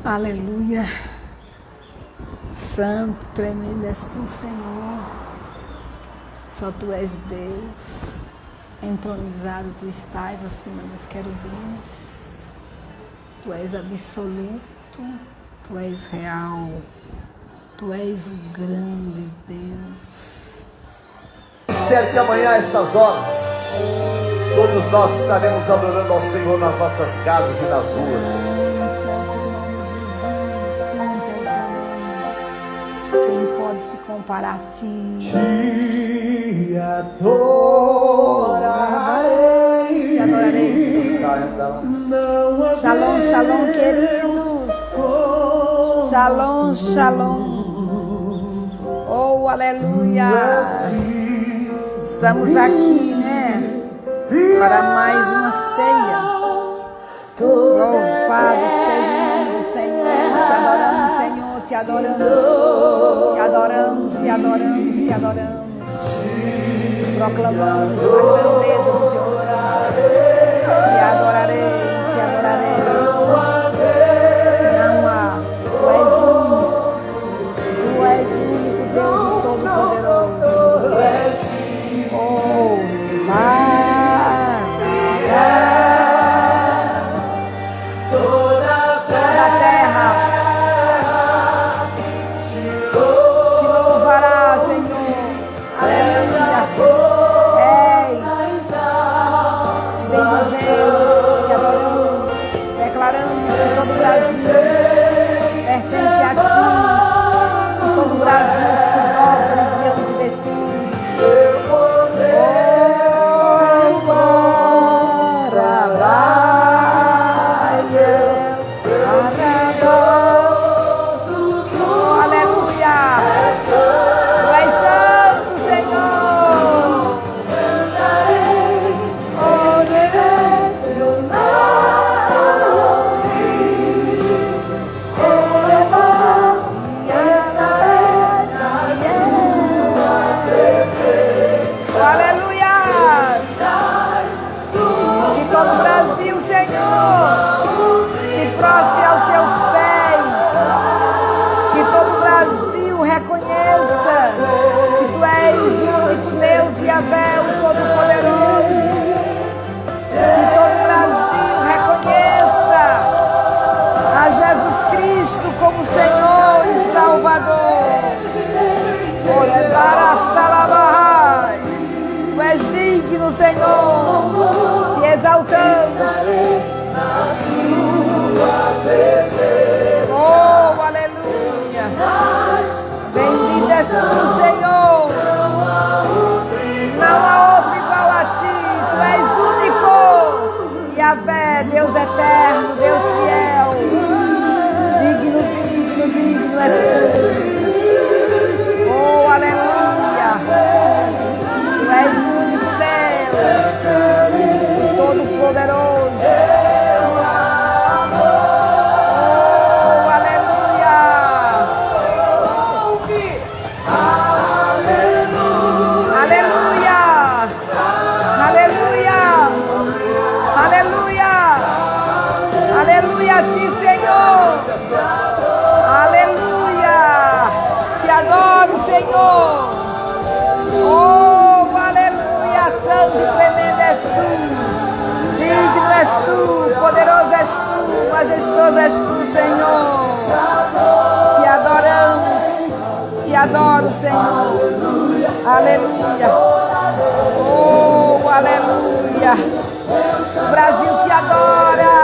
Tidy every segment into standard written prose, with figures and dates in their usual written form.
Aleluia. Santo, tremendo és tu, Senhor. Só tu és Deus. Entronizado tu estás acima dos querubins. Tu és absoluto. Tu és real. Tu és o grande Deus. Espero que amanhã, a estas horas, todos nós estaremos adorando ao Senhor nas nossas casas e nas ruas. Para ti, te adorarei, te adorarei. Shalom, shalom, queridos. Shalom, shalom. Oh, aleluia. Estamos aqui, né? Para mais uma ceia. Louvado seja o nome do Senhor. Te adoramos, Senhor. Te adoramos, te adoramos, te adoramos, te adoramos. Proclamamos a grandeza do teu nome. Te adorarei, te adorarei. Não há, tu és o único Deus Todo-Poderoso. Oh, toda a terra pertence a ti, e todo o Brasil se dobra diante de ti. Oh, aleluia. Tu és santo, Senhor. Prostre aos teus pés, que todo o Brasil reconheça que tu és o único Deus Yahvé, o Todo-Poderoso, que todo o Brasil reconheça a Jesus Cristo como Senhor e Salvador. Tu és digno, Senhor, te exaltamos. Oh, aleluia. Bendito és tu, Senhor. Não há outro igual a ti. Tu és único. Yahvé, Deus eterno, Deus fiel. Digno, digno, digno és tu. Oh, aleluia. Tu és o único Deus, Todo-Poderoso. Aleluia a ti, Senhor. Aleluia. Te adoro, Senhor. Oh, aleluia. Santo e tremendo és tu. Digno és tu. Poderoso és tu. Majestoso és tu, Senhor. Te adoramos. Te adoro, Senhor. Aleluia. Oh, aleluia. O Brasil te adora.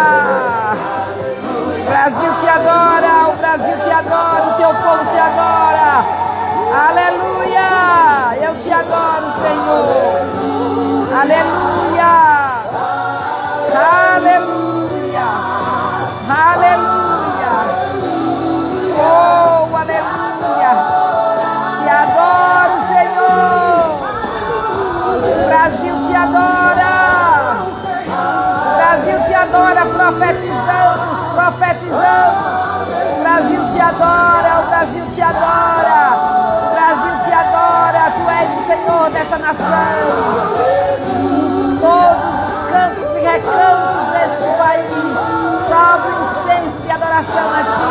O Brasil te adora, o Brasil te adora, o teu povo te adora. Aleluia! Eu te adoro, Senhor. Aleluia! Aleluia! Aleluia! Oh, aleluia! Te adoro, Senhor. O Brasil te adora. O Brasil te adora, profetizamos. Profetizamos, o Brasil te adora, o Brasil te adora, o Brasil te adora, tu és o Senhor desta nação. Todos os cantos e recantos deste país, sobe o incenso de adoração a ti,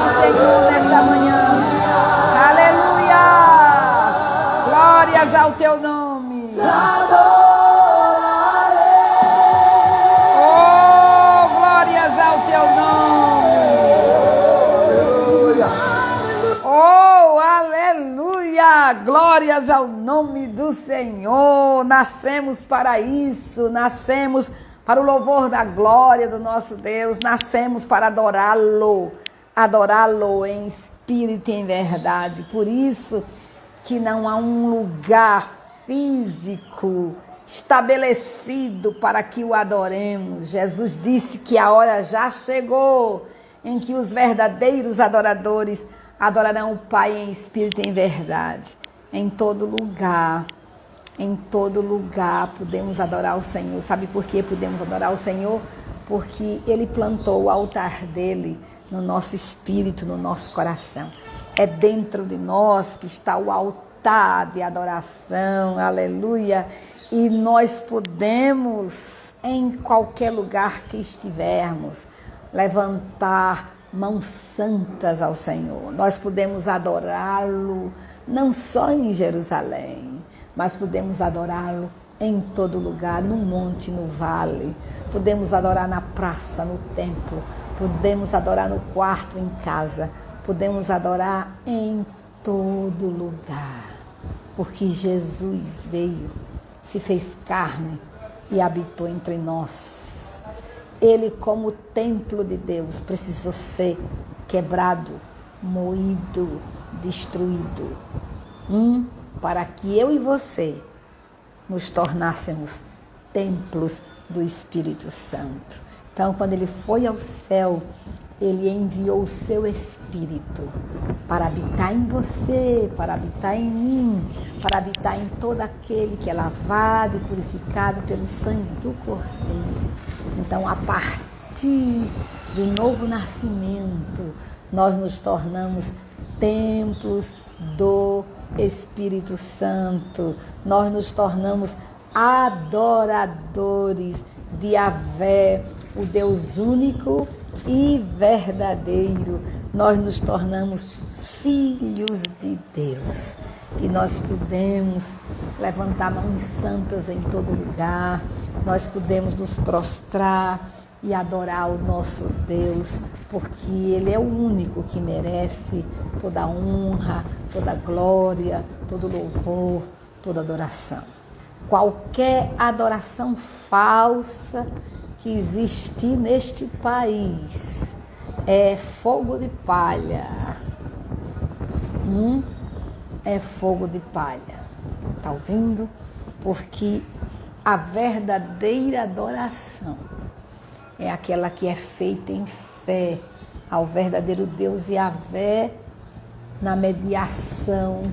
glórias ao nome do Senhor. Nascemos para isso, nascemos para o louvor da glória do nosso Deus, nascemos para adorá-lo em espírito e em verdade. Por isso que não há um lugar físico estabelecido para que o adoremos. Jesus disse que a hora já chegou em que os verdadeiros adoradores adorarão o Pai em espírito e em verdade. Em todo lugar podemos adorar o Senhor. Sabe por que podemos adorar o Senhor? Porque Ele plantou o altar dele no nosso espírito, no nosso coração. É dentro de nós que está o altar de adoração, aleluia. E nós podemos, em qualquer lugar que estivermos, levantar mãos santas ao Senhor. Nós podemos adorá-lo, não só em Jerusalém, mas podemos adorá-lo em todo lugar, no monte, no vale. Podemos adorar na praça, no templo. Podemos adorar no quarto, em casa. Podemos adorar em todo lugar. Porque Jesus veio, se fez carne e habitou entre nós. Ele, como templo de Deus, precisou ser quebrado, moído, destruído. Para que eu e você nos tornássemos templos do Espírito Santo. Então, quando ele foi ao céu, ele enviou o seu Espírito para habitar em você, para habitar em mim, para habitar em todo aquele que é lavado e purificado pelo sangue do Cordeiro. Então, a partir do novo nascimento, nós nos tornamos templos do Espírito Santo. Nós nos tornamos adoradores de Yahvé, o Deus único e verdadeiro. Nós nos tornamos filhos de Deus. E nós podemos levantar mãos santas em todo lugar. Nós podemos nos prostrar e adorar o nosso Deus, porque Ele é o único que merece toda a honra, toda a glória, todo louvor, toda adoração. Qualquer adoração falsa que existir neste país é fogo de palha. É fogo de palha. Está ouvindo? Porque a verdadeira adoração é aquela que é feita em fé ao verdadeiro Deus Yahvé, na mediação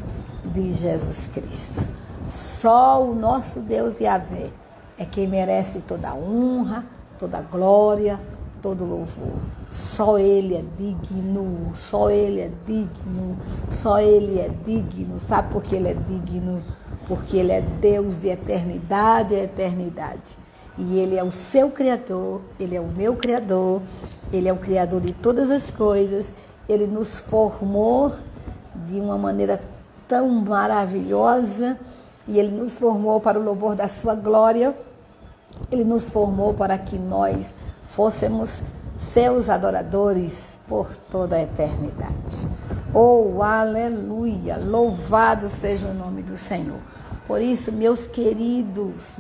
de Jesus Cristo. Só o nosso Deus Yahvé é quem merece toda a honra, toda a glória, todo o louvor. Só Ele é digno, só Ele é digno, só Ele é digno. Sabe por que Ele é digno? Porque Ele é Deus de eternidade a eternidade. E Ele é o seu Criador, Ele é o meu Criador, Ele é o Criador de todas as coisas. Ele nos formou de uma maneira tão maravilhosa e Ele nos formou para o louvor da sua glória. Ele nos formou para que nós fôssemos seus adoradores por toda a eternidade. Oh, aleluia! Louvado seja o nome do Senhor. Por isso, meus queridos,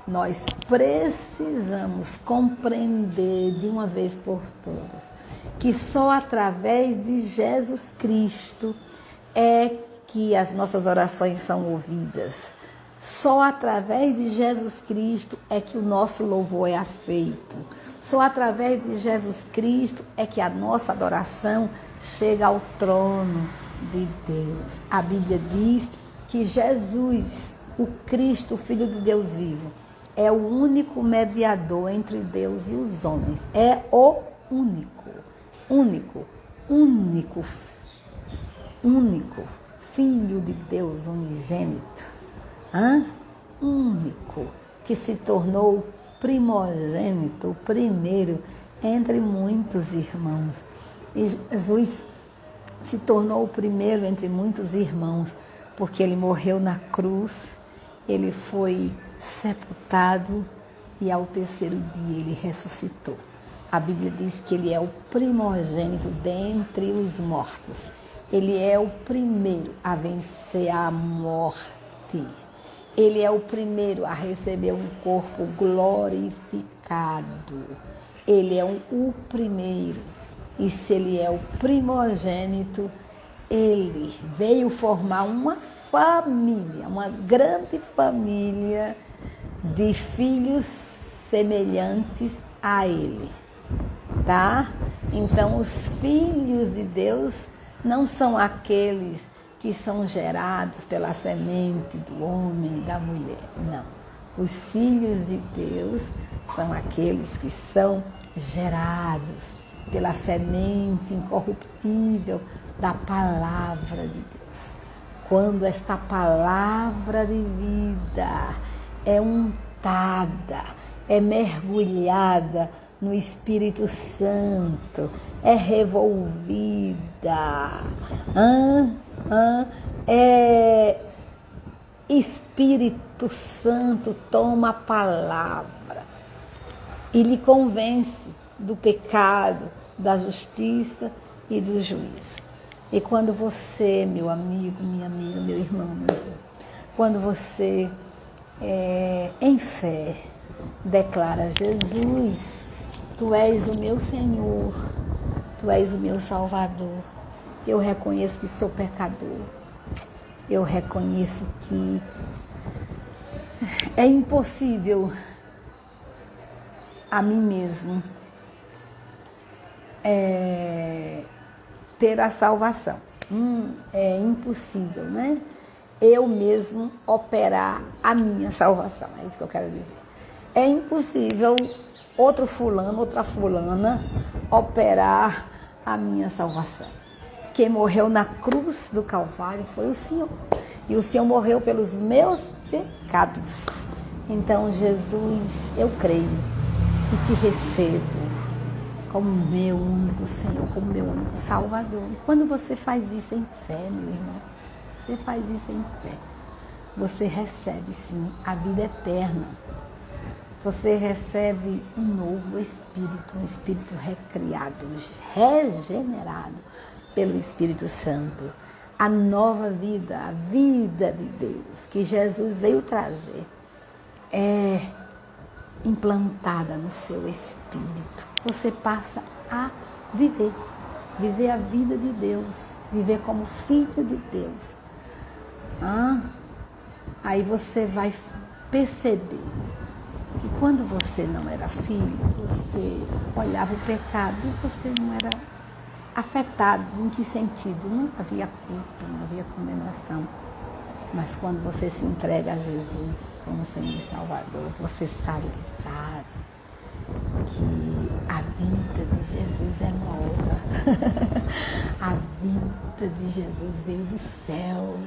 nós precisamos compreender de uma vez por todas que só através de Jesus Cristo é que as nossas orações são ouvidas. Só através de Jesus Cristo é que o nosso louvor é aceito. Só através de Jesus Cristo é que a nossa adoração chega ao trono de Deus. A Bíblia diz que Jesus, o Cristo, o Filho de Deus vivo, é o único mediador entre Deus e os homens. É o único Filho de Deus unigênito. Único, que se tornou primogênito, o primeiro entre muitos irmãos. E Jesus se tornou o primeiro entre muitos irmãos, porque Ele morreu na cruz, Ele foi sepultado e ao terceiro dia Ele ressuscitou. A Bíblia diz que Ele é o primogênito dentre os mortos. Ele é o primeiro a vencer a morte. Ele é o primeiro a receber um corpo glorificado. Ele é o primeiro. E se ele é o primogênito, ele veio formar uma família, uma grande família de filhos semelhantes a ele, tá? Então, os filhos de Deus não são aqueles que são gerados pela semente do homem e da mulher, não. Os filhos de Deus são aqueles que são gerados pela semente incorruptível da palavra de Deus. Quando esta palavra de vida é untada, é mergulhada no Espírito Santo, é revolvida, Espírito Santo toma a palavra e lhe convence do pecado, da justiça e do juízo. E quando você, meu amigo, minha amiga, meu irmão, quando você, em fé, declara: Jesus, Tu és o meu Senhor, Tu és o meu Salvador, eu reconheço que sou pecador, eu reconheço que é impossível a mim mesmo ter a salvação. É impossível, né? Eu mesmo operar a minha salvação, é isso que eu quero dizer. É impossível outro fulano, outra fulana operar a minha salvação. Quem morreu na cruz do Calvário foi o Senhor. E o Senhor morreu pelos meus pecados. Então, Jesus, eu creio e te recebo como meu único Senhor, como meu único Salvador. E quando você faz isso em fé, meu irmão, você faz isso em fé, você recebe sim a vida eterna. Você recebe um novo espírito, um espírito recriado, regenerado pelo Espírito Santo. A nova vida, a vida de Deus que Jesus veio trazer é implantada no seu espírito. Você passa a viver a vida de Deus, viver como filho de Deus. Aí você vai perceber que quando você não era filho, você olhava o pecado e você não era afetado. Em que sentido? Não havia culpa, não havia condenação. Mas quando você se entrega a Jesus como Senhor e Salvador, você sabe que a vida de Jesus é nova. A vida de Jesus veio do céu.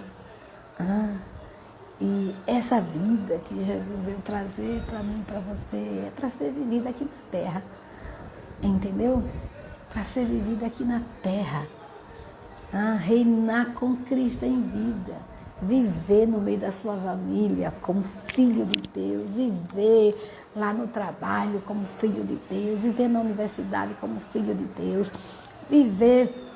E essa vida que Jesus veio trazer para mim, para você, é para ser vivida aqui na terra. Entendeu? Para ser vivida aqui na terra. Reinar com Cristo em vida. Viver no meio da sua família como filho de Deus. Viver lá no trabalho como filho de Deus. Viver na universidade como filho de Deus. Viver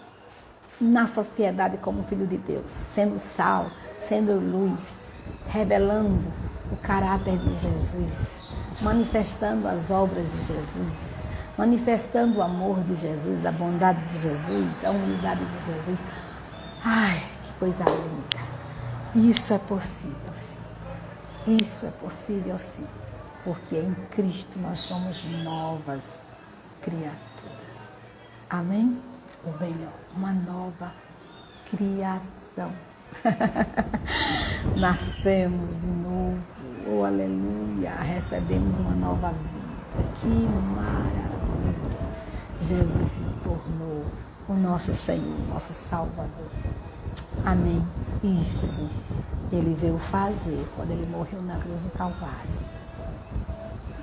na sociedade como filho de Deus. Sendo sal, sendo luz. Revelando o caráter de Jesus. Manifestando as obras de Jesus. Manifestando o amor de Jesus, a bondade de Jesus, a unidade de Jesus. Ai, que coisa linda. Isso é possível, sim. Isso é possível, sim. Porque em Cristo nós somos novas criaturas. Amém? Ou melhor, uma nova criação. Nascemos de novo. Oh, aleluia. Recebemos uma nova vida. Que maravilha. Jesus se tornou o nosso Senhor, nosso Salvador. Amém. Isso Ele veio fazer quando Ele morreu na cruz do Calvário.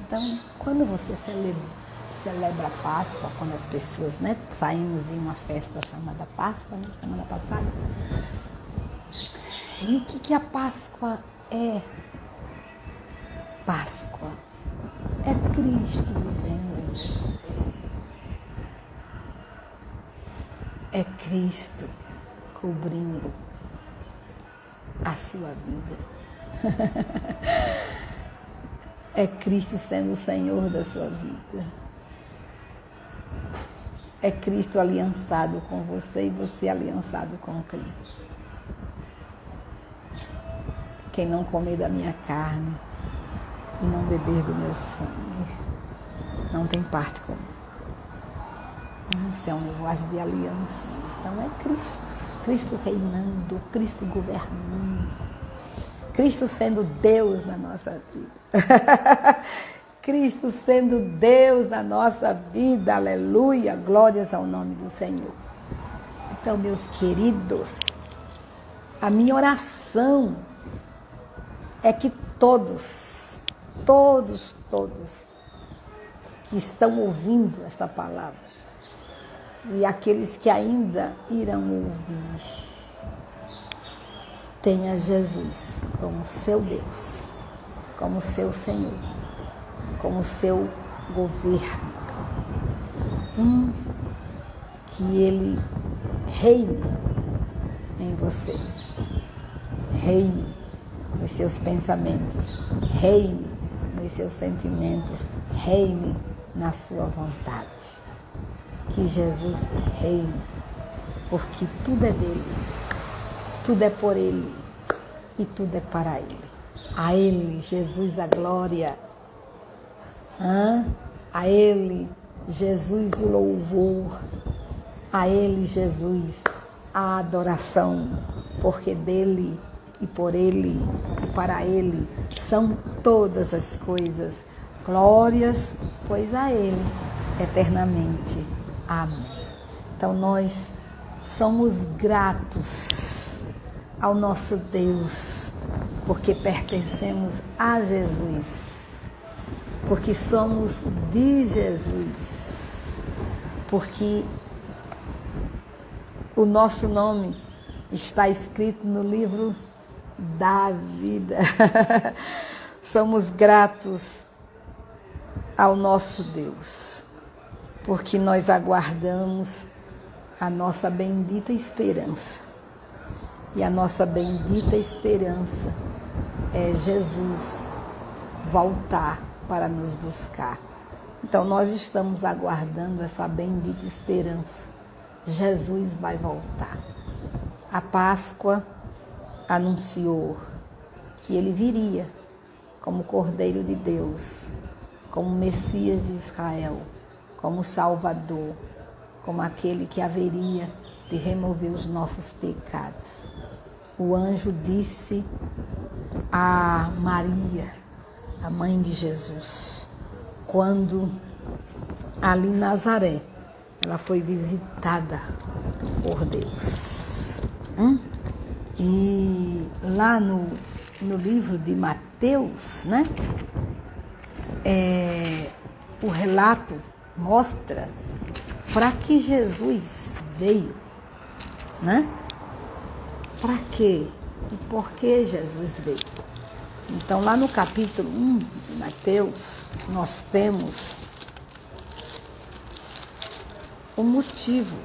Então, quando você celebra a Páscoa, quando as pessoas, saímos de uma festa chamada Páscoa, semana passada. E o que a Páscoa é? Páscoa é Cristo vivendo em você. É Cristo cobrindo a sua vida. É Cristo sendo o Senhor da sua vida. É Cristo aliançado com você e você aliançado com Cristo. Quem não comer da minha carne e não beber do meu sangue, não tem parte comigo. Isso é uma linguagem de aliança. Então é Cristo. Cristo reinando, Cristo governando. Cristo sendo Deus na nossa vida. Cristo sendo Deus na nossa vida. Aleluia. Glórias ao nome do Senhor. Então, meus queridos, a minha oração é que todos que estão ouvindo esta palavra e aqueles que ainda irão ouvir, tenha Jesus como seu Deus, como seu Senhor, como seu governo. Que Ele reine em você, reine nos seus pensamentos, reine nos seus sentimentos, reine na sua vontade. Que Jesus reine, porque tudo é dele, tudo é por ele e tudo é para ele. A ele, Jesus, a glória. A ele, Jesus, o louvor. A ele, Jesus, a adoração, porque dele e por ele e para ele são todas as coisas. Glórias, pois a ele eternamente. Amém. Então nós somos gratos ao nosso Deus, porque pertencemos a Jesus, porque somos de Jesus, porque o nosso nome está escrito no livro da vida. Somos gratos ao nosso Deus, porque nós aguardamos a nossa bendita esperança. E a nossa bendita esperança é Jesus voltar para nos buscar. Então nós estamos aguardando essa bendita esperança. Jesus vai voltar. A Páscoa anunciou que ele viria como Cordeiro de Deus, como Messias de Israel, como Salvador, como aquele que haveria de remover os nossos pecados. O anjo disse a Maria, a mãe de Jesus, quando ali em Nazaré, ela foi visitada por Deus. E lá no livro de Mateus, né? O relato mostra para que Jesus veio, né? Para quê? E por que Jesus veio? Então, lá no capítulo 1 de Mateus, nós temos o motivo,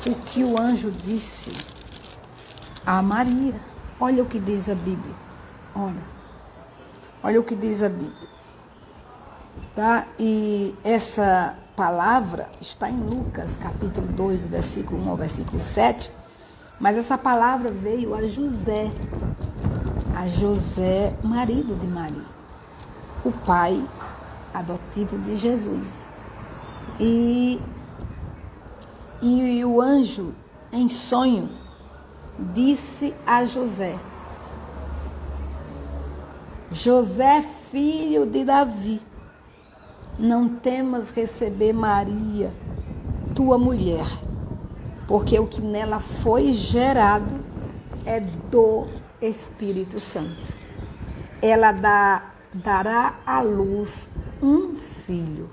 o que o anjo disse a Maria. Olha o que diz a Bíblia. Olha o que diz a Bíblia. Tá? E essa palavra está em Lucas, capítulo 2, do versículo 1 ao versículo 7. Mas essa palavra veio a José, marido de Maria, o pai adotivo de Jesus. E o anjo, em sonho, disse a José: José, filho de Davi, não temas receber Maria, tua mulher, porque o que nela foi gerado é do Espírito Santo. Ela dará à luz um filho,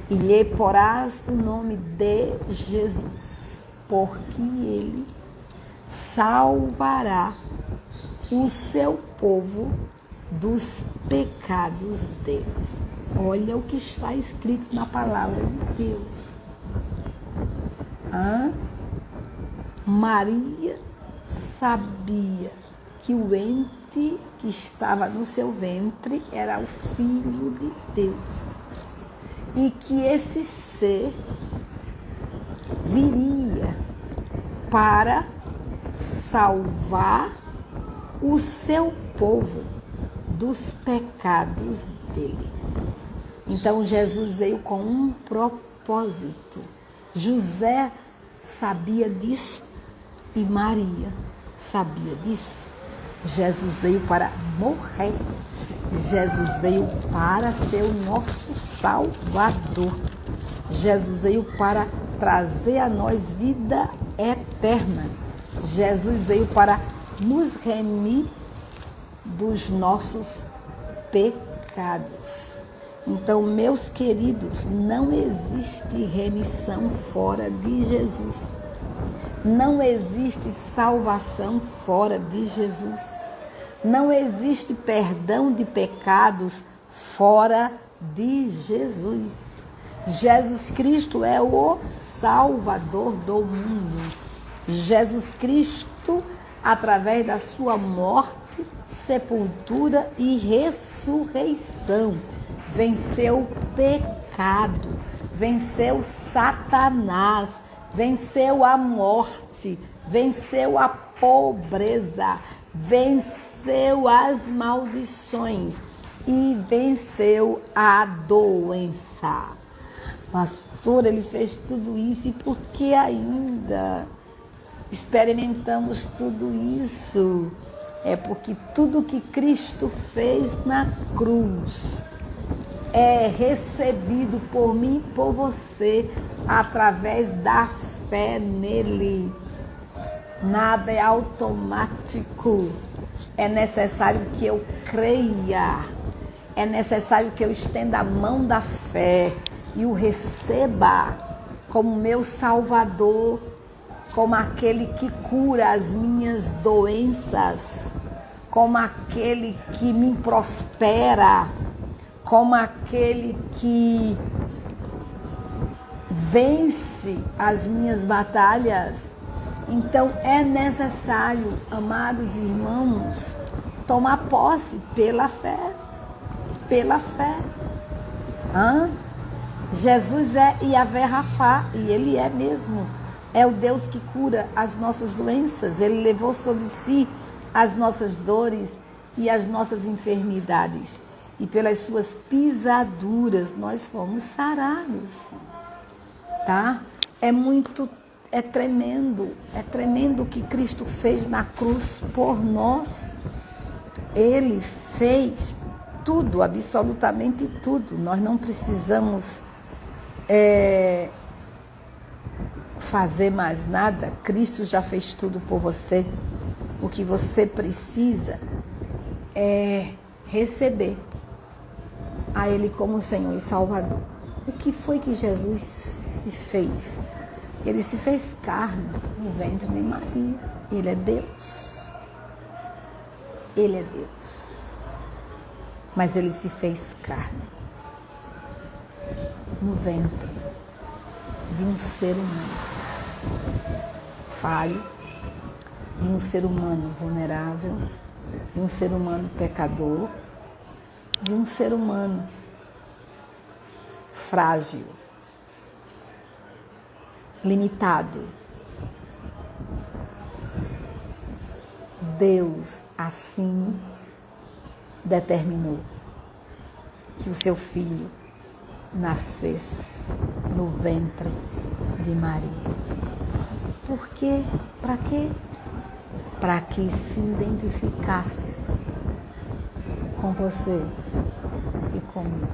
e lhe porás o nome de Jesus, porque ele salvará o seu povo dos pecados deles. Olha o que está escrito na palavra de Deus. Maria sabia que o ente que estava no seu ventre era o Filho de Deus e que esse ser viria para salvar o seu povo dos pecados dele. Então Jesus veio com um propósito. José sabia disso e Maria sabia disso. Jesus veio para morrer. Jesus veio para ser o nosso Salvador. Jesus veio para trazer a nós vida eterna. Jesus veio para nos remir dos nossos pecados. Então, meus queridos, não existe remissão fora de Jesus. Não existe salvação fora de Jesus. Não existe perdão de pecados fora de Jesus. Jesus Cristo é o Salvador do mundo. Jesus Cristo, através da sua morte, sepultura e ressurreição, venceu o pecado, venceu Satanás, venceu a morte, venceu a pobreza, venceu as maldições e venceu a doença. Pastor, ele fez tudo isso e por que ainda experimentamos tudo isso? É porque tudo que Cristo fez na cruz é recebido por mim e por você através da fé nele. Nada é automático. É necessário que eu creia. É necessário que eu estenda a mão da fé e o receba como meu Salvador, como aquele que cura as minhas doenças, como aquele que me prospera, como aquele que vence as minhas batalhas. Então é necessário, amados irmãos, tomar posse pela fé. Pela fé. Jesus é Yahvé Rafá, e Ele é mesmo. É o Deus que cura as nossas doenças. Ele levou sobre si as nossas dores e as nossas enfermidades. E pelas suas pisaduras nós fomos sarados. Tá? É tremendo o que Cristo fez na cruz por nós. Ele fez tudo, absolutamente tudo. Nós não precisamos fazer mais nada. Cristo já fez tudo por você. O que você precisa é receber a Ele como Senhor e Salvador. O que foi que Jesus se fez? Ele se fez carne no ventre de Maria. Ele é Deus. Ele é Deus. Mas Ele se fez carne no ventre de um ser humano falho, de um ser humano vulnerável, de um ser humano pecador, de um ser humano frágil, limitado. Deus assim determinou que o seu filho nascesse no ventre de Maria. Por quê? Para quê? Para que se identificasse com você e comigo.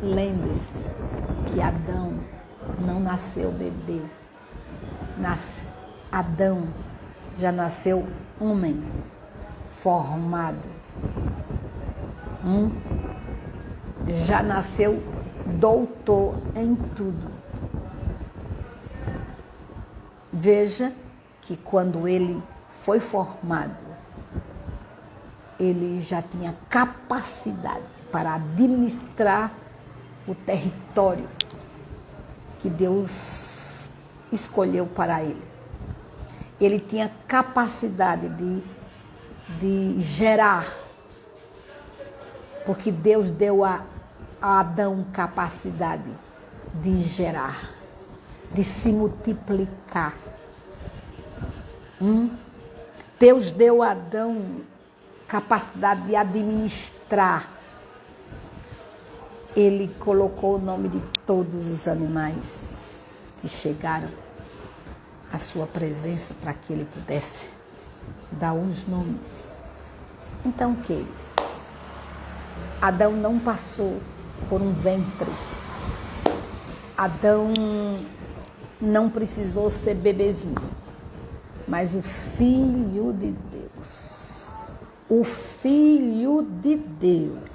Lembre-se que Adão não nasceu bebê. Adão já nasceu homem formado. Já nasceu doutor em tudo. Veja que quando ele foi formado, ele já tinha capacidade para administrar o território que Deus escolheu para ele. ele tinha capacidade de gerar, porque Deus deu a Adão capacidade de gerar, de se multiplicar. Deus deu a Adão capacidade de administrar. Ele colocou o nome de todos os animais que chegaram à sua presença para que ele pudesse dar os nomes. Então, querido, Adão não passou por um ventre. Adão não precisou ser bebezinho. Mas o Filho de Deus,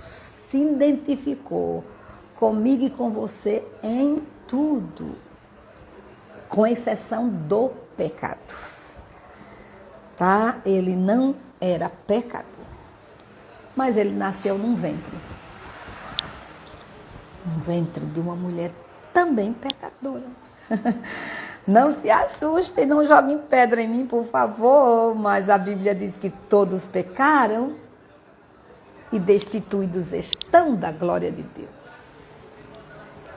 se identificou comigo e com você em tudo, com exceção do pecado. Tá? Ele não era pecador, mas ele nasceu num ventre de uma mulher também pecadora. Não se assustem, não joguem pedra em mim, por favor, mas a Bíblia diz que todos pecaram e destituídos estão da glória de Deus.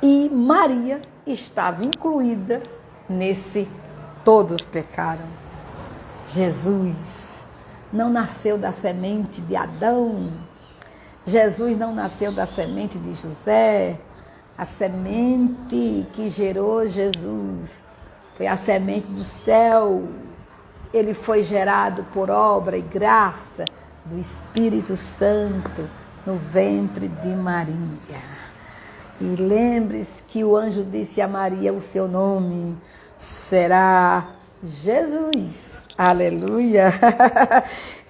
E Maria estava incluída nesse todos pecaram. Jesus não nasceu da semente de Adão. Jesus não nasceu da semente de José. A semente que gerou Jesus foi a semente do céu. Ele foi gerado por obra e graça do Espírito Santo no ventre de Maria. E lembre-se que o anjo disse a Maria, o seu nome será Jesus. Aleluia!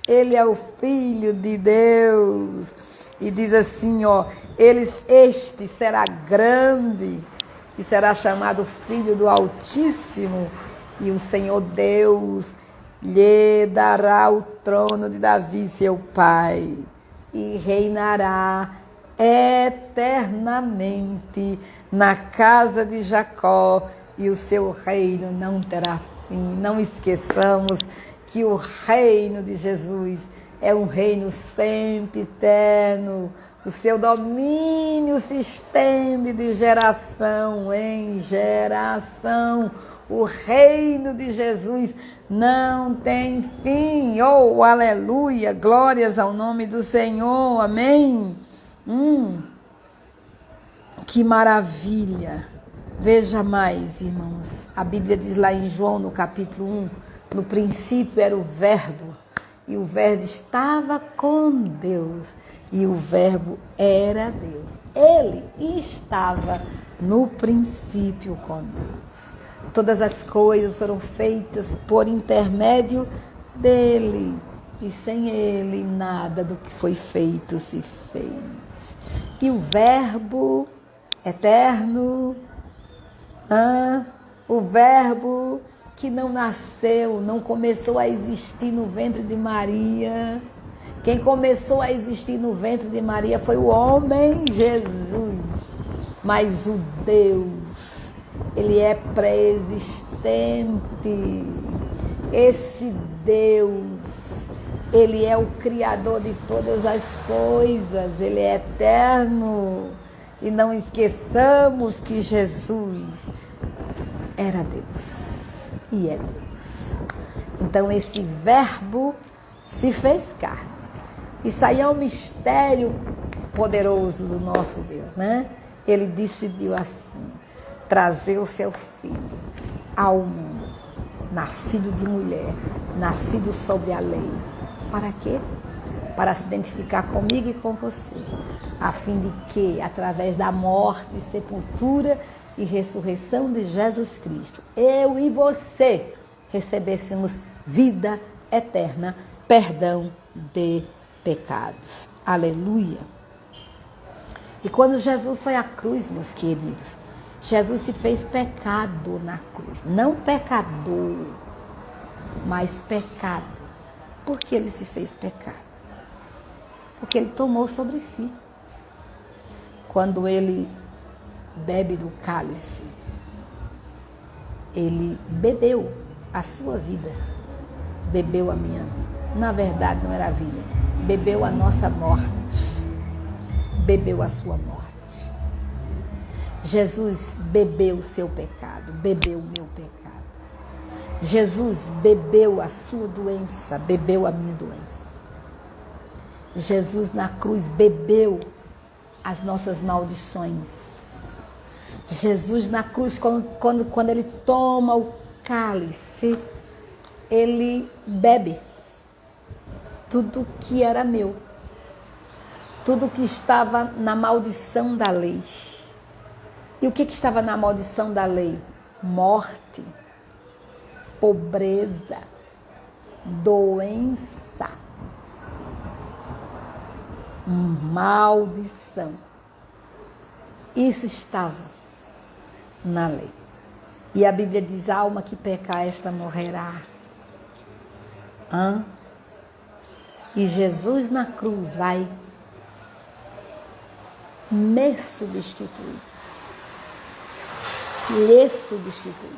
Ele é o Filho de Deus. E diz assim, este será grande e será chamado Filho do Altíssimo. E o Senhor Deus lhe dará o trono de Davi, seu pai, e reinará eternamente na casa de Jacó, e o seu reino não terá fim. Não esqueçamos que o reino de Jesus é um reino sempre eterno. O seu domínio se estende de geração em geração. O reino de Jesus não tem fim. Oh, aleluia! Glórias ao nome do Senhor. Amém? Que maravilha! Veja mais, irmãos. A Bíblia diz lá em João, no capítulo 1, no princípio era o Verbo, e o Verbo estava com Deus, e o Verbo era Deus. Ele estava no princípio com Deus. Todas as coisas foram feitas por intermédio dele, e sem ele nada do que foi feito se fez. E o Verbo eterno, o Verbo que não nasceu, não começou a existir no ventre de Maria. Quem começou a existir no ventre de Maria foi o homem Jesus. Mas o Deus, ele é pré-existente. Esse Deus, ele é o Criador de todas as coisas. Ele é eterno. E não esqueçamos que Jesus era Deus. E é Deus. Então esse Verbo se fez carne. Isso aí é um mistério poderoso do nosso Deus, né? Ele decidiu assim, trazer o seu filho ao mundo, nascido de mulher, nascido sobre a lei. Para quê? Para se identificar comigo e com você, a fim de que, através da morte, sepultura e ressurreição de Jesus Cristo, eu e você recebêssemos vida eterna, perdão de pecados. Aleluia! E quando Jesus foi à cruz, meus queridos, Jesus se fez pecado na cruz. Não pecador, mas pecado. Por que ele se fez pecado? Porque ele tomou sobre si. Quando ele bebe do cálice, ele bebeu a sua vida. bebeu a minha vida. Na verdade, não era a vida. Bebeu a nossa morte. Bebeu a sua morte. Jesus bebeu o seu pecado, bebeu o meu pecado. Jesus bebeu a sua doença, bebeu a minha doença. Jesus na cruz bebeu as nossas maldições. Jesus na cruz, quando ele toma o cálice, ele bebe tudo que era meu, tudo que estava na maldição da lei. E o que estava na maldição da lei? Morte, pobreza, doença, maldição. Isso estava na lei. E a Bíblia diz, a alma que pecar, esta morrerá. E Jesus na cruz vai me substituir. Lhe substituir.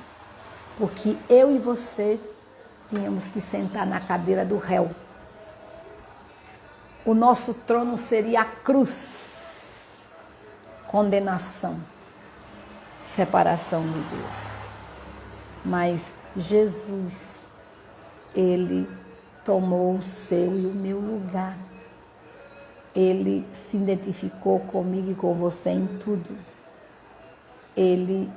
Porque eu e você tínhamos que sentar na cadeira do réu. O nosso trono seria a cruz. Condenação. Separação de Deus. Mas Jesus, ele tomou o seu e o meu lugar. Ele se identificou comigo e com você em tudo. Ele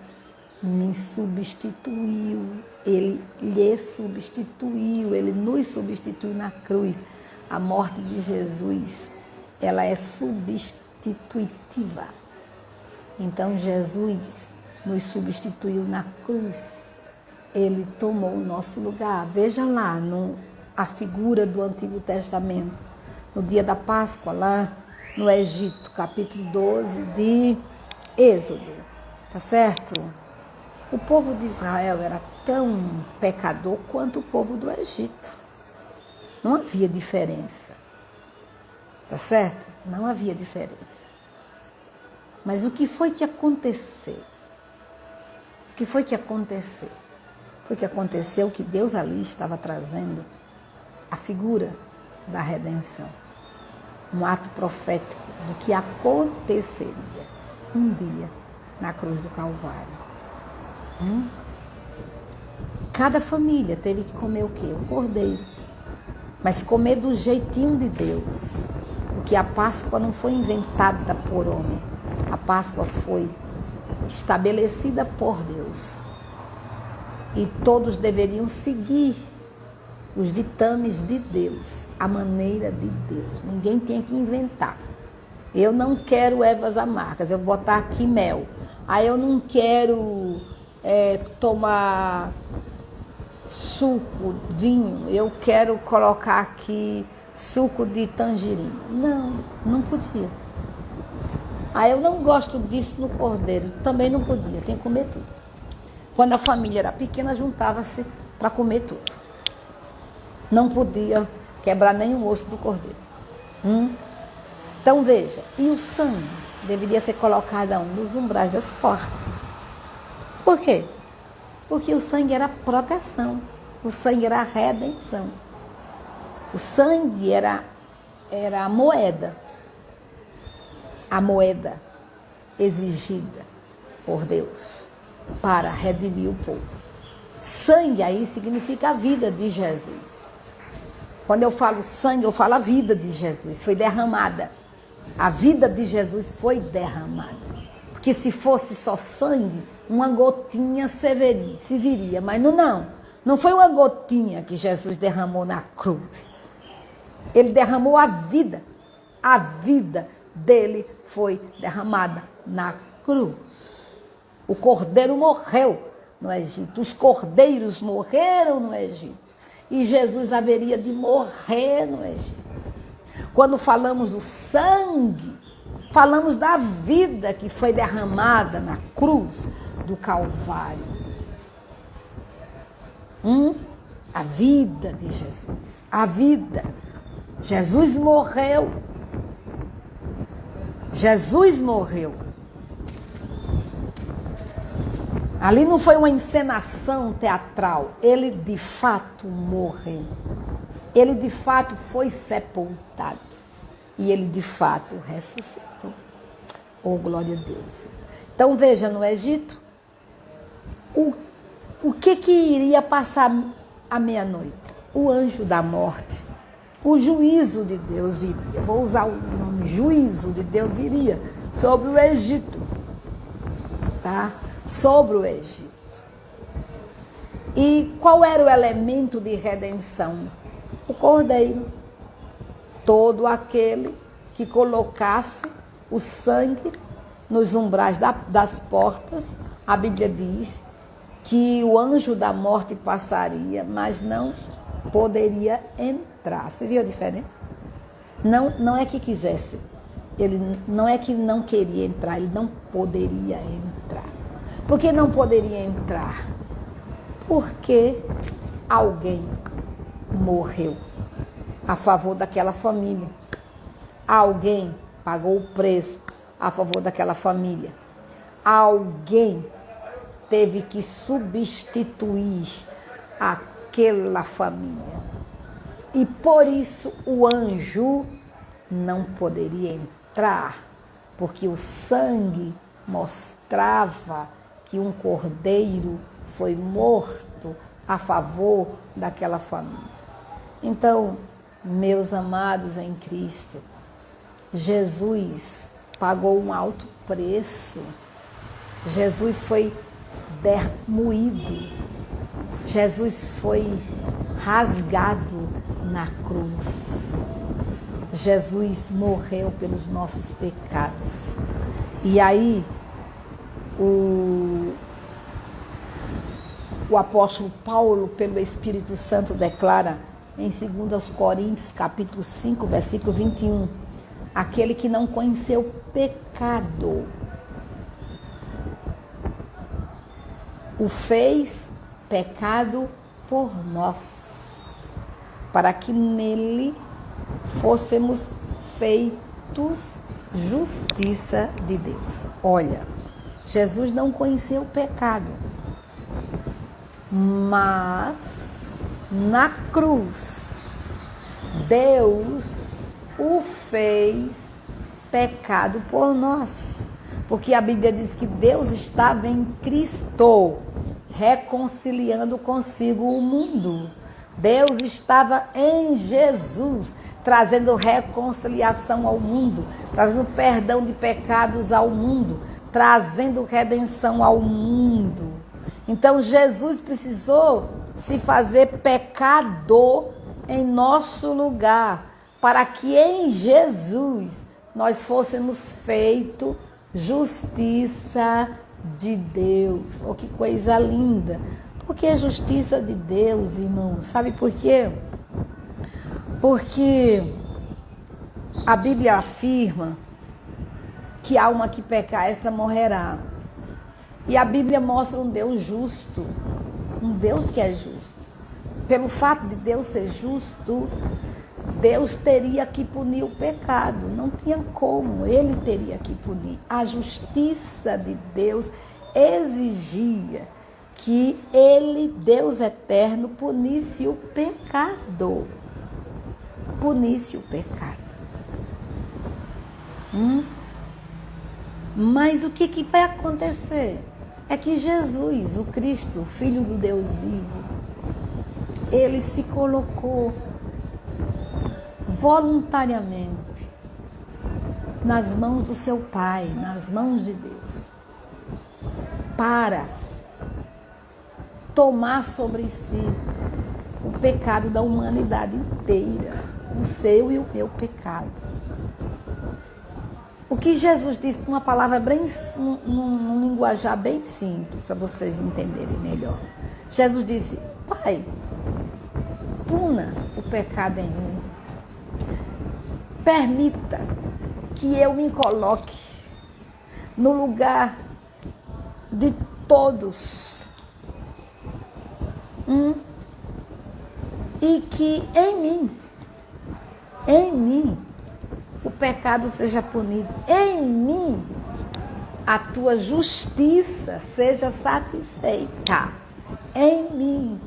me substituiu, ele lhe substituiu, ele nos substituiu na cruz. A morte de Jesus, ela é substitutiva. Então Jesus nos substituiu na cruz. Ele tomou o nosso lugar. Veja lá a figura do Antigo Testamento, no dia da Páscoa, lá no Egito, capítulo 12 de Êxodo. Tá certo? O povo de Israel era tão pecador quanto o povo do Egito. Não havia diferença. Tá certo? Não havia diferença. Mas o que foi que aconteceu? O que foi que aconteceu? Foi que aconteceu que Deus ali estava trazendo a figura da redenção. Um ato profético do que aconteceria um dia na cruz do Calvário. Cada família teve que comer o quê? O cordeiro. Mas comer do jeitinho de Deus. Porque a Páscoa não foi inventada por homem. A Páscoa foi estabelecida por Deus. E todos deveriam seguir os ditames de Deus, a maneira de Deus. Ninguém tinha que inventar. Eu não quero ervas amargas, eu vou botar aqui mel. Aí eu não quero tomar suco, vinho, eu quero colocar aqui suco de tangerina. Não podia. Aí eu não gosto disso no cordeiro, também não podia, tem que comer tudo. Quando a família era pequena, juntava-se para comer tudo. Não podia quebrar nem o osso do cordeiro. Então veja, e o sangue deveria ser colocado aonde? Nos umbrais das portas. Por quê? Porque o sangue era proteção, o sangue era redenção. O sangue era a moeda exigida por Deus para redimir o povo. Sangue aí significa a vida de Jesus. Quando eu falo sangue, eu falo a vida de Jesus, foi derramada. A vida de Jesus foi derramada. Porque se fosse só sangue, uma gotinha se viria. Mas não foi uma gotinha que Jesus derramou na cruz. Ele derramou a vida. A vida dele foi derramada na cruz. O cordeiro morreu no Egito. Os cordeiros morreram no Egito. E Jesus haveria de morrer no Egito. Quando falamos do sangue, falamos da vida que foi derramada na cruz do Calvário. A vida de Jesus. A vida. Jesus morreu. Jesus morreu. Ali não foi uma encenação teatral. Ele de fato morreu. Ele de fato foi sepultado. E ele de fato ressuscitou. Oh, glória a Deus. Então veja, no Egito, o que iria passar à meia-noite? O anjo da morte. O juízo de Deus viria. Vou usar o nome juízo de Deus viria sobre o Egito. Tá? Sobre o Egito. E qual era o elemento de redenção? O cordeiro. Todo aquele que colocasse o sangue nos umbrais das portas, a Bíblia diz que o anjo da morte passaria, mas não poderia entrar. Você viu a diferença? Não é que quisesse. Ele não é que não queria entrar, ele não poderia entrar. Por que não poderia entrar? Porque alguém morreu a favor daquela família. Alguém pagou o preço a favor daquela família. Alguém teve que substituir aquela família. E por isso o anjo não poderia entrar, porque o sangue mostrava que um cordeiro foi morto a favor daquela família. Então, meus amados em Cristo, Jesus pagou um alto preço. Jesus foi moído. Jesus foi rasgado na cruz. Jesus morreu pelos nossos pecados. E aí, o apóstolo Paulo, pelo Espírito Santo, declara em 2 Coríntios, capítulo 5, versículo 21, aquele que não conheceu pecado, o fez pecado por nós, para que nele fôssemos feitos justiça de Deus. Olha, Jesus não conheceu o pecado, mas na cruz Deus o fez pecado por nós. Porque a Bíblia diz que Deus estava em Cristo, reconciliando consigo o mundo. Deus estava em Jesus, trazendo reconciliação ao mundo, trazendo perdão de pecados ao mundo, trazendo redenção ao mundo. Então Jesus precisou se fazer pecador em nosso lugar, para que em Jesus nós fôssemos feitos justiça de Deus. Oh, que coisa linda! Porque é justiça de Deus, irmãos. Sabe por quê? Porque a Bíblia afirma que a alma que pecar, esta morrerá. E a Bíblia mostra um Deus justo, um Deus que é justo. Pelo fato de Deus ser justo, Deus teria que punir o pecado. Não tinha como, ele teria que punir. A justiça de Deus exigia que ele, Deus eterno, punisse o pecado. Punisse o pecado. Mas o que vai acontecer? É que Jesus, o Cristo, o Filho do Deus vivo, ele se colocou voluntariamente nas mãos do seu Pai, nas mãos de Deus, para tomar sobre si o pecado da humanidade inteira, o seu e o meu pecado. O que Jesus disse, numa palavra bem, num linguajar bem simples, para vocês entenderem melhor. Jesus disse: Pai, puna o pecado em mim. Permita que eu me coloque no lugar de todos. E que em mim, o pecado seja punido. Em mim, a tua justiça seja satisfeita em mim.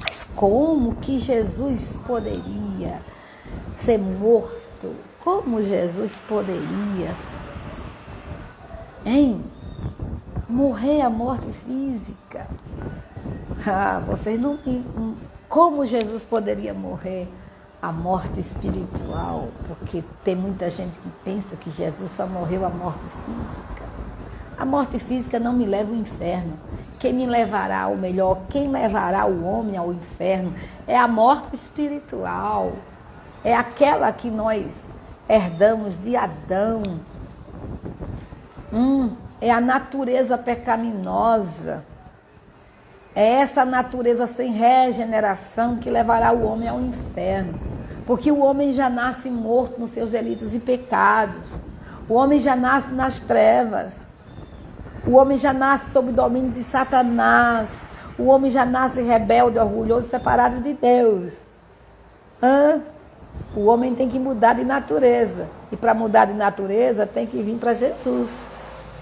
Mas como que Jesus poderia ser morto? Como Jesus poderia, morrer a morte física? Vocês não... Como Jesus poderia morrer a morte espiritual? Porque tem muita gente que pensa que Jesus só morreu a morte física. A morte física não me leva ao inferno. Quem me levará, ou melhor, quem levará o homem ao inferno é a morte espiritual. É aquela que nós herdamos de Adão. É a natureza pecaminosa. É essa natureza sem regeneração que levará o homem ao inferno. Porque o homem já nasce morto nos seus delitos e pecados. O homem já nasce nas trevas. O homem já nasce sob o domínio de Satanás. O homem já nasce rebelde, orgulhoso, separado de Deus. O homem tem que mudar de natureza. E para mudar de natureza tem que vir para Jesus.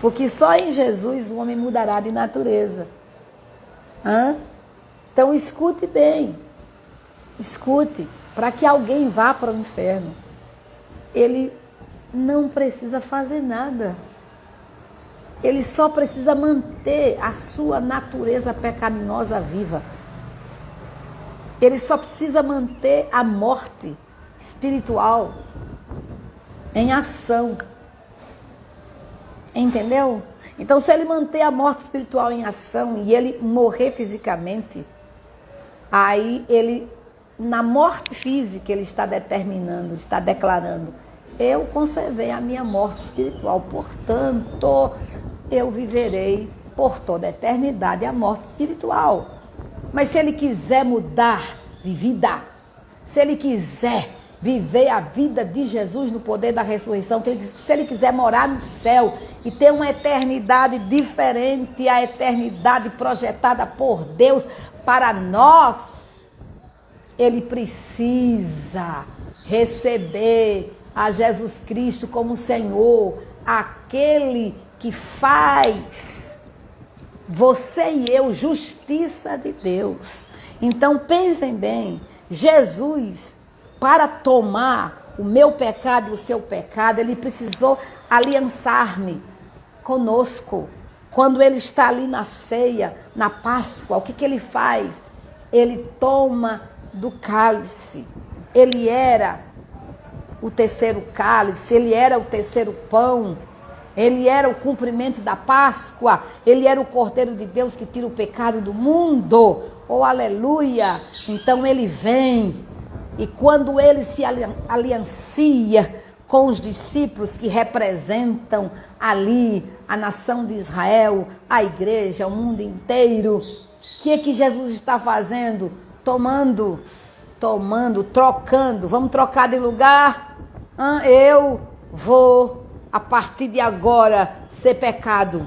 Porque só em Jesus o homem mudará de natureza. Então escute bem. Escute. Para que alguém vá para o inferno, ele não precisa fazer nada. Ele só precisa manter a sua natureza pecaminosa viva. Ele só precisa manter a morte espiritual em ação. Entendeu? Então, se ele manter a morte espiritual em ação e ele morrer fisicamente, aí ele, na morte física, ele está determinando, está declarando: eu conservei a minha morte espiritual, portanto, eu viverei por toda a eternidade a morte espiritual. Mas se ele quiser mudar de vida, se ele quiser viver a vida de Jesus no poder da ressurreição, se ele quiser morar no céu e ter uma eternidade diferente, a eternidade projetada por Deus para nós, ele precisa receber a Jesus Cristo como Senhor, aquele que faz você e eu justiça de Deus. Então pensem bem, Jesus, para tomar o meu pecado e o seu pecado, ele precisou aliançar-me conosco. Quando ele está ali na ceia, na Páscoa, o que ele faz? Ele toma do cálice. Ele era o terceiro cálice, ele era o terceiro pão, ele era o cumprimento da Páscoa, ele era o Cordeiro de Deus que tira o pecado do mundo. Oh, aleluia! Então ele vem, e quando ele se aliancia com os discípulos que representam ali a nação de Israel, a igreja, o mundo inteiro, o que é que Jesus está fazendo? Tomando, trocando. Vamos trocar de lugar? Eu vou, a partir de agora, ser pecado.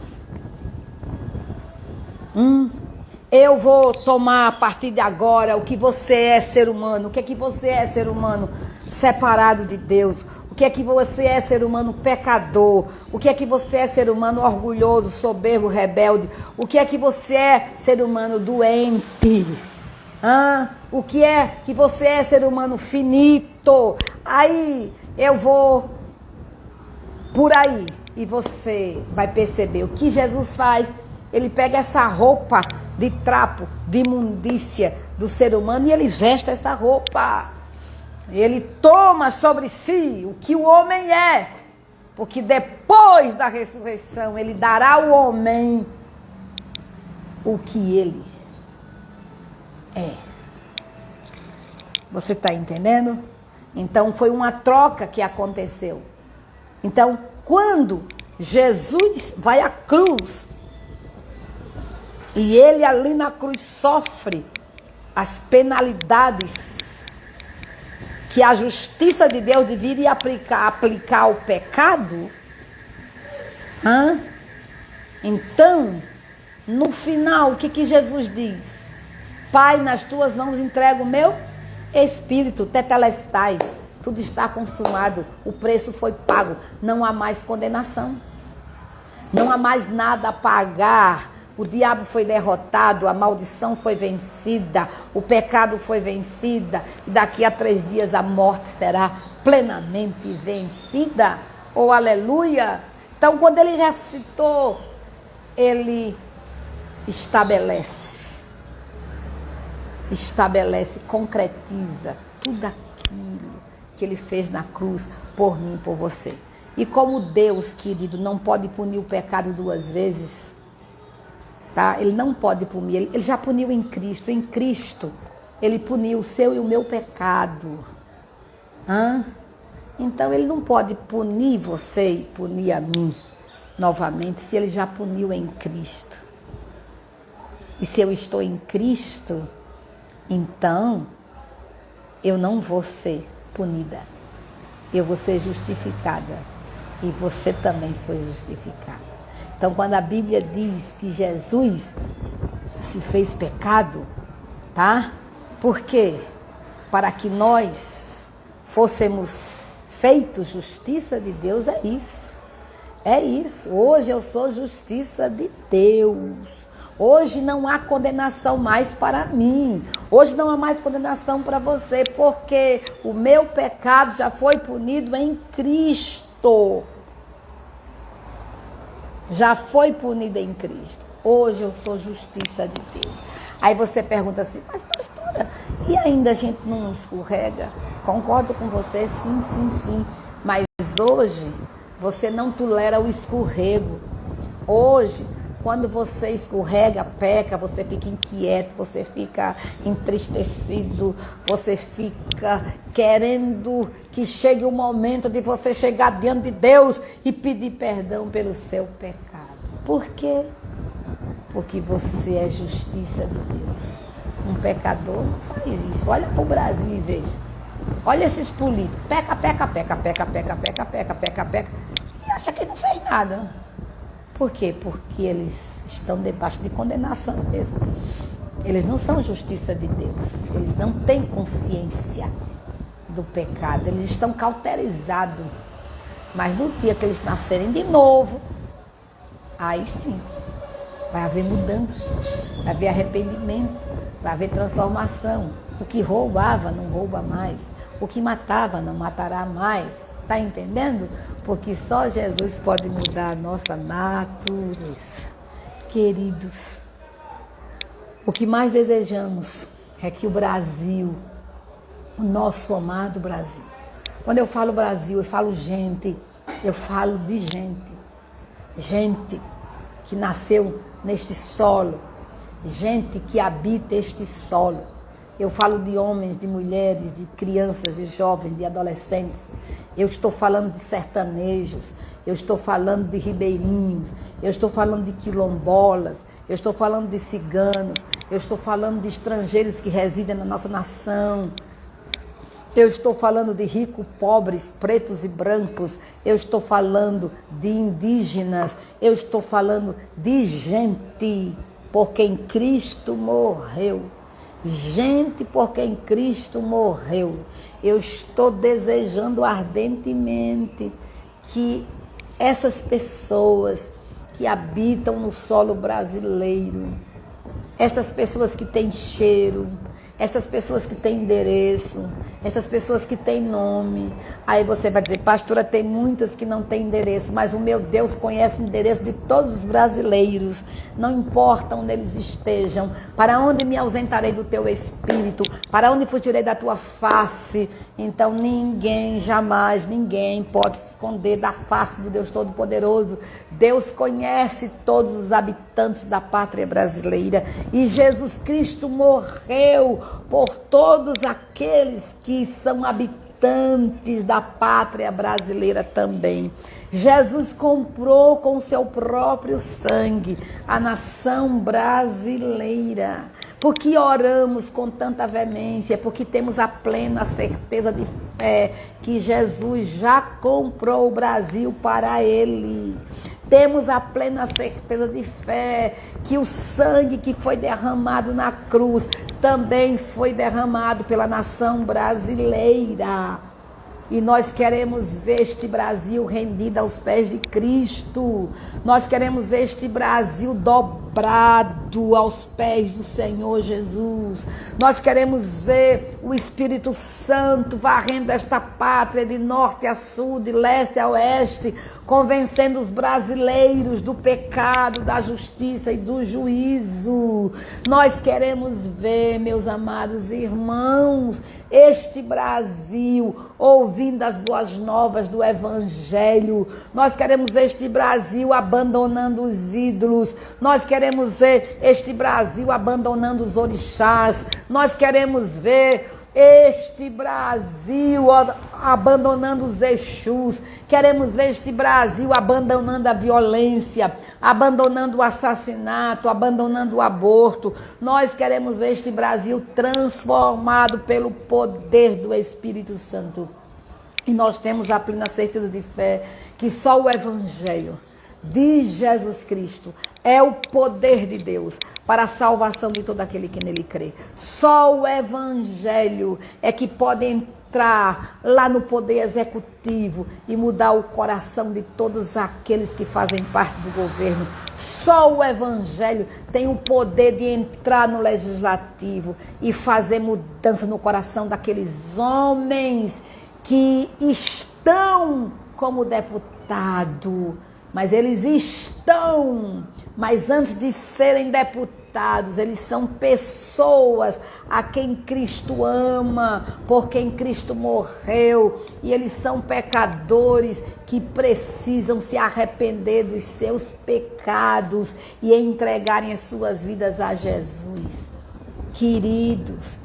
Eu vou tomar a partir de agora o que você é, ser humano. O que é que você é, ser humano separado de Deus? O que é que você é, ser humano pecador? O que é que você é, ser humano orgulhoso, soberbo, rebelde? O que é que você é, ser humano doente? O que é que você é, ser humano finito? Aí eu vou por aí e você vai perceber o que Jesus faz. Ele pega essa roupa de trapo, de imundícia do ser humano e ele veste essa roupa. Ele toma sobre si o que o homem é, porque depois da ressurreição ele dará ao homem o que ele é. Você está entendendo? Então foi uma troca que aconteceu. Então, quando Jesus vai à cruz, e ele ali na cruz sofre as penalidades que a justiça de Deus deveria aplicar ao pecado. Então, no final, o que Jesus diz? Pai, nas tuas mãos entrego o meu espírito, tetelestai. Tudo está consumado, o preço foi pago, não há mais condenação. Não há mais nada a pagar. O diabo foi derrotado, a maldição foi vencida, o pecado foi vencida, e daqui a 3 dias a morte será plenamente vencida. Oh, aleluia! Então, quando ele ressuscitou, ele estabelece, concretiza tudo aquilo que ele fez na cruz por mim e por você. E como Deus, querido, não pode punir o pecado 2 vezes, tá? Ele não pode punir, ele já puniu em Cristo. Em Cristo, ele puniu o seu e o meu pecado. Então, ele não pode punir você e punir a mim novamente, se ele já puniu em Cristo. E se eu estou em Cristo, então, eu não vou ser punida. Eu vou ser justificada. E você também foi justificada. Então, quando a Bíblia diz que Jesus se fez pecado, tá? Por quê? Para que nós fôssemos feitos justiça de Deus, é isso. É isso. Hoje eu sou justiça de Deus. Hoje não há condenação mais para mim. Hoje não há mais condenação para você, porque o meu pecado já foi punido em Cristo. Já foi punido em Cristo. Hoje eu sou justiça de Deus. Aí você pergunta assim, mas pastora, e ainda a gente não escorrega? Concordo com você, sim. Mas hoje você não tolera o escorrego. Hoje, quando você escorrega, peca, você fica inquieto, você fica entristecido, você fica querendo que chegue o momento de você chegar diante de Deus e pedir perdão pelo seu pecado. Por quê? Porque você é justiça de Deus. Um pecador não faz isso. Olha para o Brasil e veja. Olha esses políticos. Peca. E acha que não fez nada. Por quê? Porque eles estão debaixo de condenação mesmo. Eles não são justiça de Deus. Eles não têm consciência do pecado. Eles estão cauterizados. Mas no dia que eles nascerem de novo, aí sim, vai haver mudança, vai haver arrependimento, vai haver transformação. O que roubava não rouba mais. O que matava não matará mais. Está entendendo? Porque só Jesus pode mudar a nossa natureza. Queridos, o que mais desejamos é que o Brasil, o nosso amado Brasil, quando eu falo Brasil, eu falo gente, eu falo de gente. Gente que nasceu neste solo, gente que habita este solo. Eu falo de homens, de mulheres, de crianças, de jovens, de adolescentes. Eu estou falando de sertanejos, eu estou falando de ribeirinhos, eu estou falando de quilombolas, eu estou falando de ciganos, eu estou falando de estrangeiros que residem na nossa nação. Eu estou falando de ricos, pobres, pretos e brancos. Eu estou falando de indígenas. Eu estou falando de gente por quem Cristo morreu. Gente por quem Cristo morreu. Eu estou desejando ardentemente que essas pessoas que habitam no solo brasileiro, estas pessoas que têm cheiro, estas pessoas que têm endereço, essas pessoas que têm nome. Aí você vai dizer, pastora, tem muitas que não têm endereço, mas o meu Deus conhece o endereço de todos os brasileiros, não importa onde eles estejam. Para onde me ausentarei do teu espírito? Para onde fugirei da tua face? Então ninguém, jamais ninguém pode se esconder da face do Deus Todo-Poderoso. Deus conhece todos os habitantes da pátria brasileira e Jesus Cristo morreu por todos aqueles que são habitantes da pátria brasileira também. Jesus comprou com o seu próprio sangue a nação brasileira. Porque oramos com tanta veemência, porque temos a plena certeza de fé que Jesus já comprou o Brasil para Ele. Temos a plena certeza de fé que o sangue que foi derramado na cruz também foi derramado pela nação brasileira. E nós queremos ver este Brasil rendido aos pés de Cristo. Nós queremos ver este Brasil dobrado aos pés do Senhor Jesus. Nós queremos ver o Espírito Santo varrendo esta pátria de norte a sul, de leste a oeste, convencendo os brasileiros do pecado, da justiça e do juízo. Nós queremos ver, meus amados irmãos, este Brasil ouvindo as boas novas do Evangelho. Nós queremos este Brasil abandonando os ídolos. Nós queremos ver este Brasil abandonando os orixás. Nós queremos ver este Brasil abandonando os Exus. Queremos ver este Brasil abandonando a violência, abandonando o assassinato, abandonando o aborto. Nós queremos ver este Brasil transformado pelo poder do Espírito Santo. E nós temos a plena certeza de fé que só o Evangelho de Jesus Cristo é o poder de Deus para a salvação de todo aquele que nele crê. Só o Evangelho é que pode entrar lá no poder executivo e mudar o coração de todos aqueles que fazem parte do governo. Só o Evangelho tem o poder de entrar no legislativo e fazer mudança no coração daqueles homens que estão como deputado. Mas eles estão, mas antes de serem deputados, eles são pessoas a quem Cristo ama, por quem Cristo morreu. E eles são pecadores que precisam se arrepender dos seus pecados e entregarem as suas vidas a Jesus. Queridos,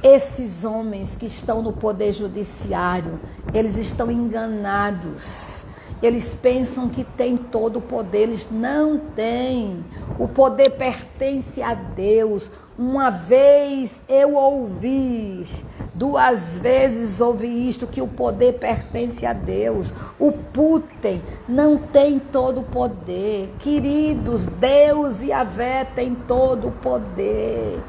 esses homens que estão no poder judiciário, eles estão enganados. Eles pensam que têm todo o poder, eles não têm. O poder pertence a Deus. Uma vez eu ouvi, 2 vezes ouvi isto, que o poder pertence a Deus. O Putin não tem todo o poder. Queridos, Deus e Yahvé têm todo o poder.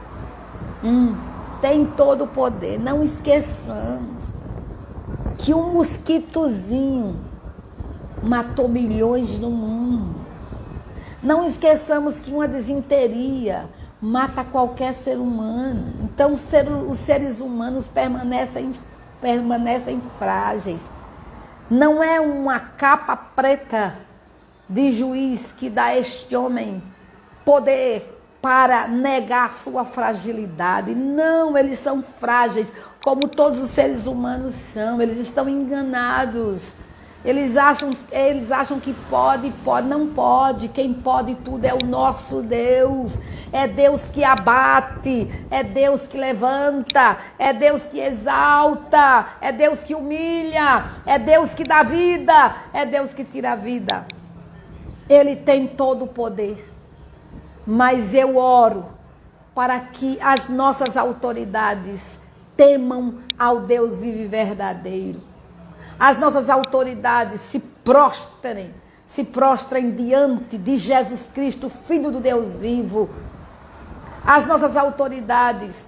Tem todo o poder. Não esqueçamos que um mosquitozinho matou milhões no mundo. Não esqueçamos que uma desinteria mata qualquer ser humano. Então os seres humanos permanecem frágeis. Não é uma capa preta de juiz que dá a este homem poder para negar sua fragilidade. Não, eles são frágeis, como todos os seres humanos são. Eles estão enganados. Eles acham que pode, não pode. Quem pode tudo é o nosso Deus. É Deus que abate, é Deus que levanta, é Deus que exalta, é Deus que humilha, é Deus que dá vida, é Deus que tira a vida. Ele tem todo o poder. Mas eu oro para que as nossas autoridades temam ao Deus vivo e verdadeiro. As nossas autoridades se prostrem diante de Jesus Cristo, Filho do Deus vivo. As nossas autoridades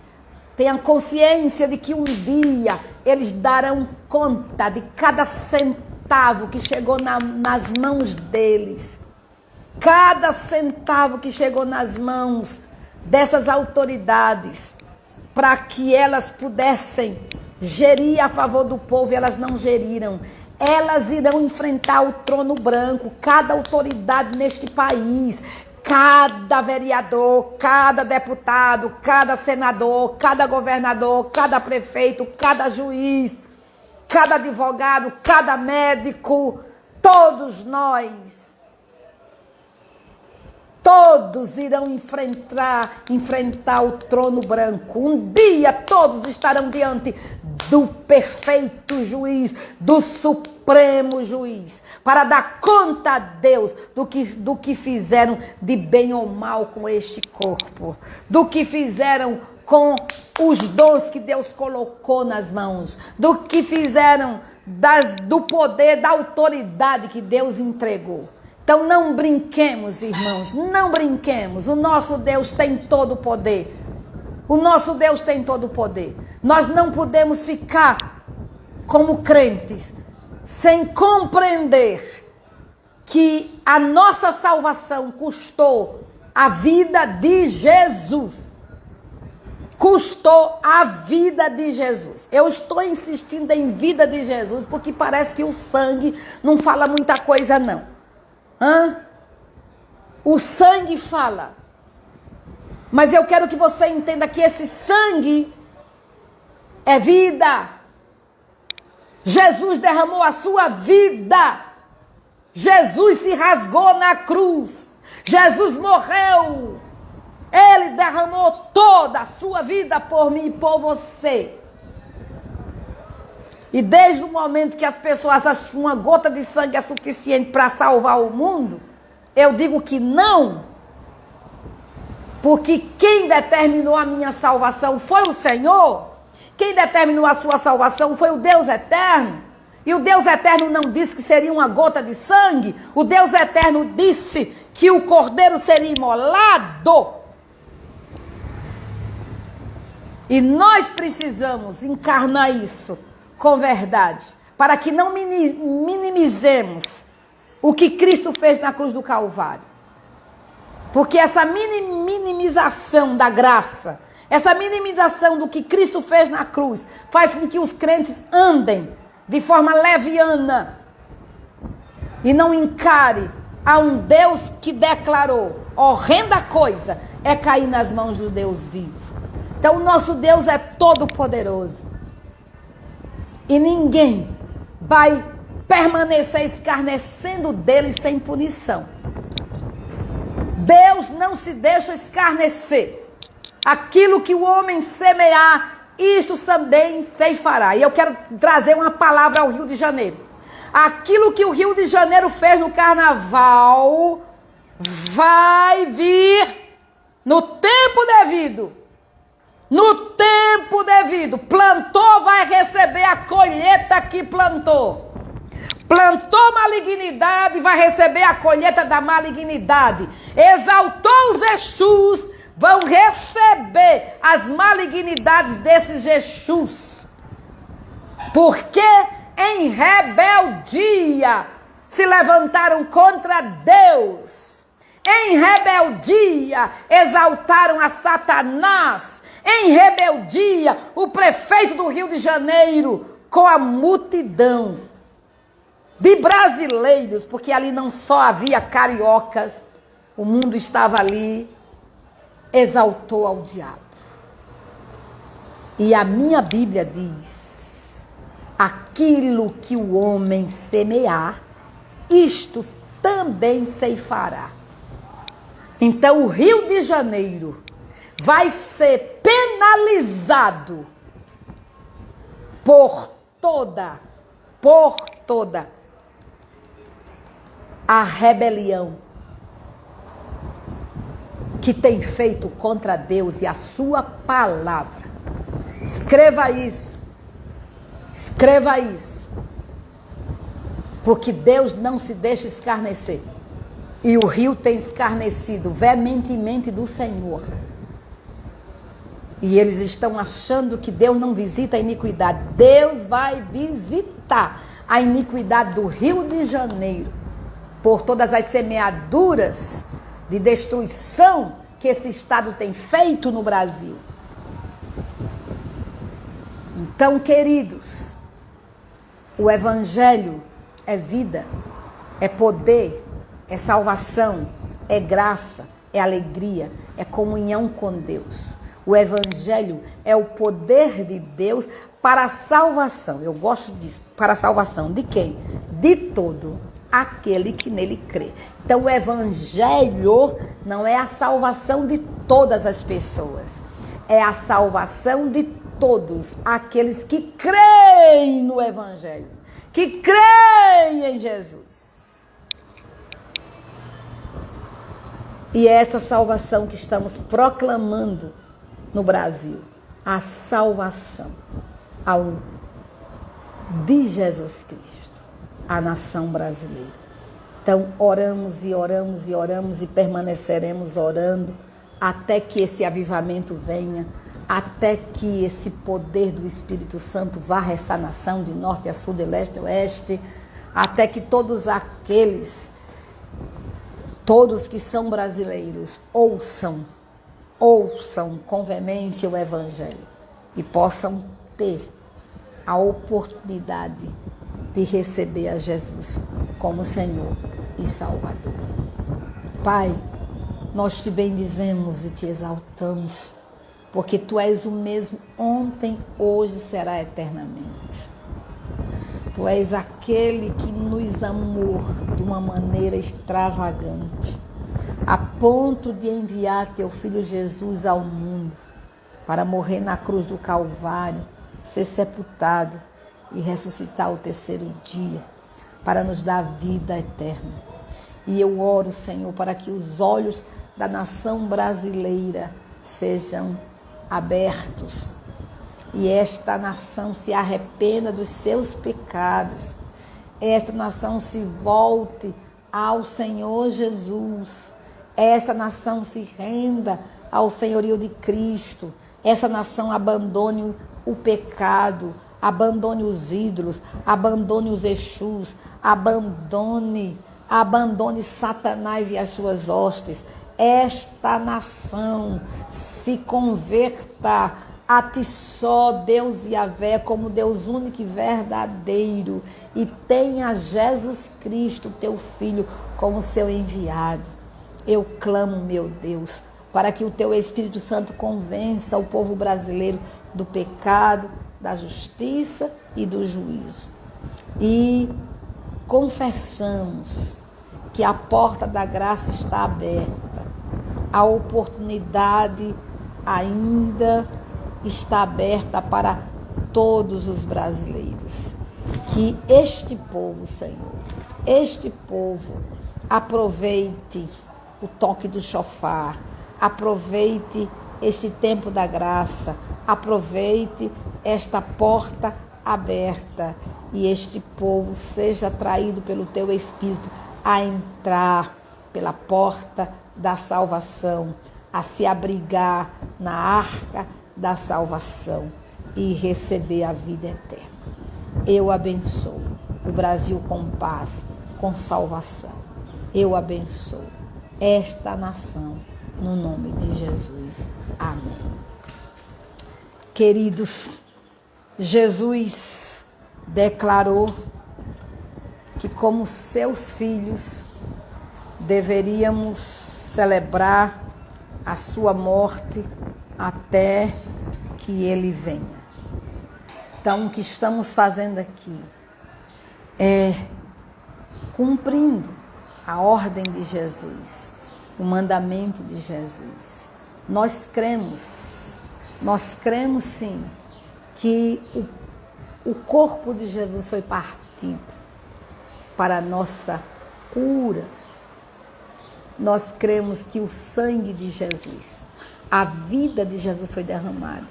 tenham consciência de que um dia eles darão conta de cada centavo que chegou nas mãos deles. Cada centavo que chegou nas mãos dessas autoridades, para que elas pudessem gerir a favor do povo, elas não geriram. Elas irão enfrentar o trono branco, cada autoridade neste país, cada vereador, cada deputado, cada senador, cada governador, cada prefeito, cada juiz, cada advogado, cada médico, todos nós. Todos irão enfrentar o trono branco. Um dia todos estarão diante do perfeito juiz, do supremo juiz, para dar conta a Deus do que fizeram de bem ou mal com este corpo, do que fizeram com os dons que Deus colocou nas mãos, do que fizeram do poder, da autoridade que Deus entregou. Então não brinquemos, irmãos, não brinquemos. O nosso Deus tem todo o poder. O nosso Deus tem todo o poder. Nós não podemos ficar como crentes, sem compreender que a nossa salvação custou a vida de Jesus. Custou a vida de Jesus. Eu estou insistindo em vida de Jesus porque parece que o sangue não fala muita coisa, não. O sangue fala. Mas eu quero que você entenda que esse sangue é vida. Jesus derramou a sua vida. Jesus se rasgou na cruz. Jesus morreu. Ele derramou toda a sua vida por mim e por você. E desde o momento que as pessoas acham que uma gota de sangue é suficiente para salvar o mundo, eu digo que não. Porque quem determinou a minha salvação foi o Senhor. Quem determinou a sua salvação foi o Deus eterno. E o Deus eterno não disse que seria uma gota de sangue. O Deus eterno disse que o cordeiro seria imolado. E nós precisamos encarnar isso com verdade, para que não minimizemos o que Cristo fez na cruz do Calvário. Porque essa minimização da graça, essa minimização do que Cristo fez na cruz, faz com que os crentes andem de forma leviana e não encare a um Deus que declarou: horrenda coisa é cair nas mãos do Deus vivo. Então o nosso Deus é todo poderoso. E ninguém vai permanecer escarnecendo dele sem punição. Deus não se deixa escarnecer. Aquilo que o homem semear, isto também ceifará. E eu quero trazer uma palavra ao Rio de Janeiro. Aquilo que o Rio de Janeiro fez no carnaval vai vir no tempo devido. No tempo devido. Plantou, vai receber a colheita que plantou. Plantou malignidade, vai receber a colheita da malignidade. Exaltou os Exus, vão receber as malignidades desses Exus. Porque em rebeldia se levantaram contra Deus. Em rebeldia exaltaram a Satanás. Em rebeldia, o prefeito do Rio de Janeiro, com a multidão de brasileiros, porque ali não só havia cariocas, o mundo estava ali, exaltou ao diabo. E a minha Bíblia diz: aquilo que o homem semear, isto também ceifará. Então o Rio de Janeiro vai ser penalizado por toda a rebelião que tem feito contra Deus e a sua palavra. Escreva isso. Escreva isso. Porque Deus não se deixa escarnecer. E o rio tem escarnecido veementemente do Senhor. E eles estão achando que Deus não visita a iniquidade. Deus vai visitar a iniquidade do Rio de Janeiro por todas as semeaduras de destruição que esse Estado tem feito no Brasil. Então, queridos, o Evangelho é vida, é poder, é salvação, é graça, é alegria, é comunhão com Deus. O Evangelho é o poder de Deus para a salvação. Eu gosto disso. Para a salvação de quem? De todo aquele que nele crê. Então o Evangelho não é a salvação de todas as pessoas. É a salvação de todos aqueles que creem no Evangelho. Que creem em Jesus. E é essa salvação que estamos proclamando no Brasil, a salvação de Jesus Cristo, a nação brasileira. Então, oramos e oramos e oramos e permaneceremos orando até que esse avivamento venha, até que esse poder do Espírito Santo varra essa nação de norte a sul, de leste a oeste, até que todos que são brasileiros ouçam com veemência o Evangelho e possam ter a oportunidade de receber a Jesus como Senhor e Salvador. Pai, nós te bendizemos e te exaltamos, porque tu és o mesmo ontem, hoje e será eternamente. Tu és aquele que nos amou de uma maneira extravagante, a ponto de enviar teu Filho Jesus ao mundo para morrer na cruz do Calvário, ser sepultado e ressuscitar o terceiro dia, para nos dar vida eterna. E eu oro, Senhor, para que os olhos da nação brasileira sejam abertos e esta nação se arrependa dos seus pecados, esta nação se volte ao Senhor Jesus, esta nação se renda ao senhorio de Cristo, essa nação abandone o pecado, abandone os ídolos, abandone os Exus, abandone Satanás e as suas hostes. Esta nação se converta a ti só, Deus Yahvé, como Deus único e verdadeiro, e tenha Jesus Cristo, teu Filho, como seu enviado. Eu clamo, meu Deus, para que o teu Espírito Santo convença o povo brasileiro do pecado, da justiça e do juízo. E confessamos que a porta da graça está aberta, a oportunidade ainda está aberta para todos os brasileiros. Que este povo, Senhor, este povo aproveite o toque do chofar, aproveite este tempo da graça, aproveite esta porta aberta e este povo seja atraído pelo teu Espírito a entrar pela porta da salvação, a se abrigar na arca da salvação e receber a vida eterna. Eu abençoo o Brasil com paz, com salvação. Eu abençoo esta nação no nome de Jesus. Amém. Queridos, Jesus declarou que como seus filhos deveríamos celebrar a sua morte até que ele venha. Então, o que estamos fazendo aqui é cumprindo a ordem de Jesus, o mandamento de Jesus. Nós cremos sim, que o corpo de Jesus foi partido para a nossa cura. Nós cremos que o sangue de Jesus, a vida de Jesus foi derramada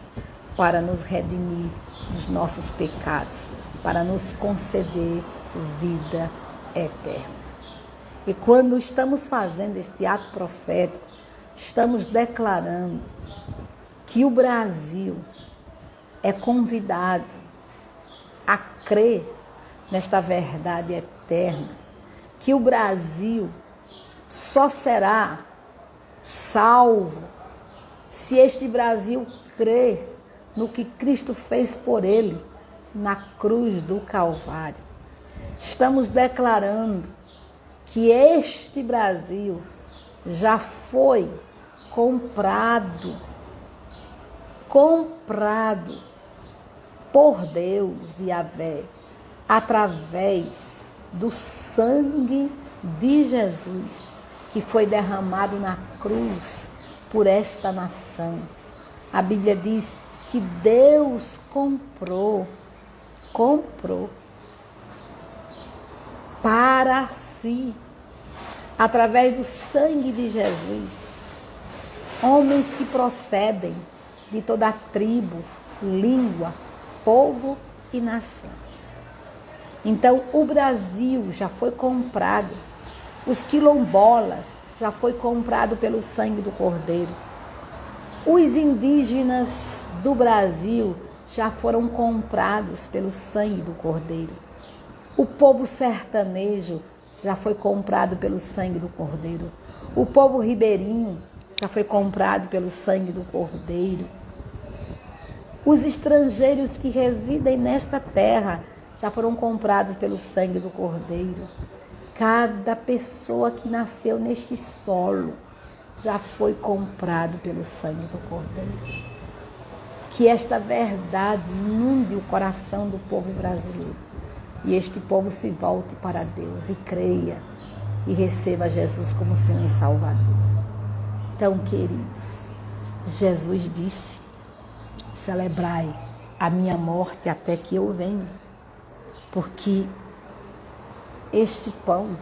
para nos redimir dos nossos pecados, para nos conceder vida eterna. E quando estamos fazendo este ato profético, estamos declarando que o Brasil é convidado a crer nesta verdade eterna, que o Brasil só será salvo se este Brasil crer no que Cristo fez por ele na cruz do Calvário. Estamos declarando que este Brasil já foi comprado por Deus Yahvé, através do sangue de Jesus, que foi derramado na cruz por esta nação. A Bíblia diz que Deus comprou para si, através do sangue de Jesus, homens que procedem de toda a tribo, língua, povo e nação. Então, o Brasil já foi comprado, os quilombolas já foi comprado pelo sangue do Cordeiro. Os indígenas do Brasil já foram comprados pelo sangue do Cordeiro. O povo sertanejo já foi comprado pelo sangue do Cordeiro. O povo ribeirinho já foi comprado pelo sangue do Cordeiro. Os estrangeiros que residem nesta terra já foram comprados pelo sangue do Cordeiro. Cada pessoa que nasceu neste solo já foi comprado pelo sangue do Cordeiro. Que esta verdade inunde o coração do povo brasileiro e este povo se volte para Deus e creia e receba Jesus como Senhor e Salvador. Então, queridos, Jesus disse: celebrai a minha morte até que eu venha, porque este pão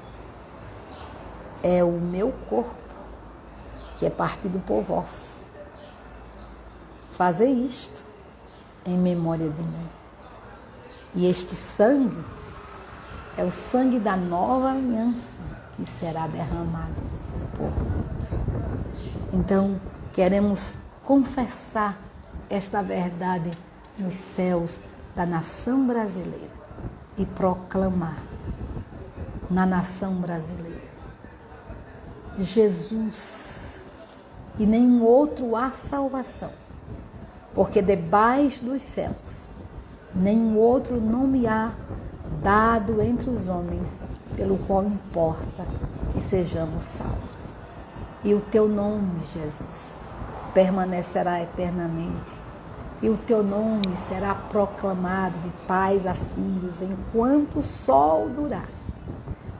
é o meu corpo, que é partido por vós. Fazer isto em memória de mim. E este sangue é o sangue da nova aliança que será derramado por muitos. Então, queremos confessar esta verdade nos céus da nação brasileira e proclamar na nação brasileira: Jesus e nenhum outro há salvação, porque debaixo dos céus nenhum outro nome há dado entre os homens pelo qual importa que sejamos salvos. E o teu nome, Jesus, permanecerá eternamente. E o teu nome será proclamado de pais a filhos enquanto o sol durar.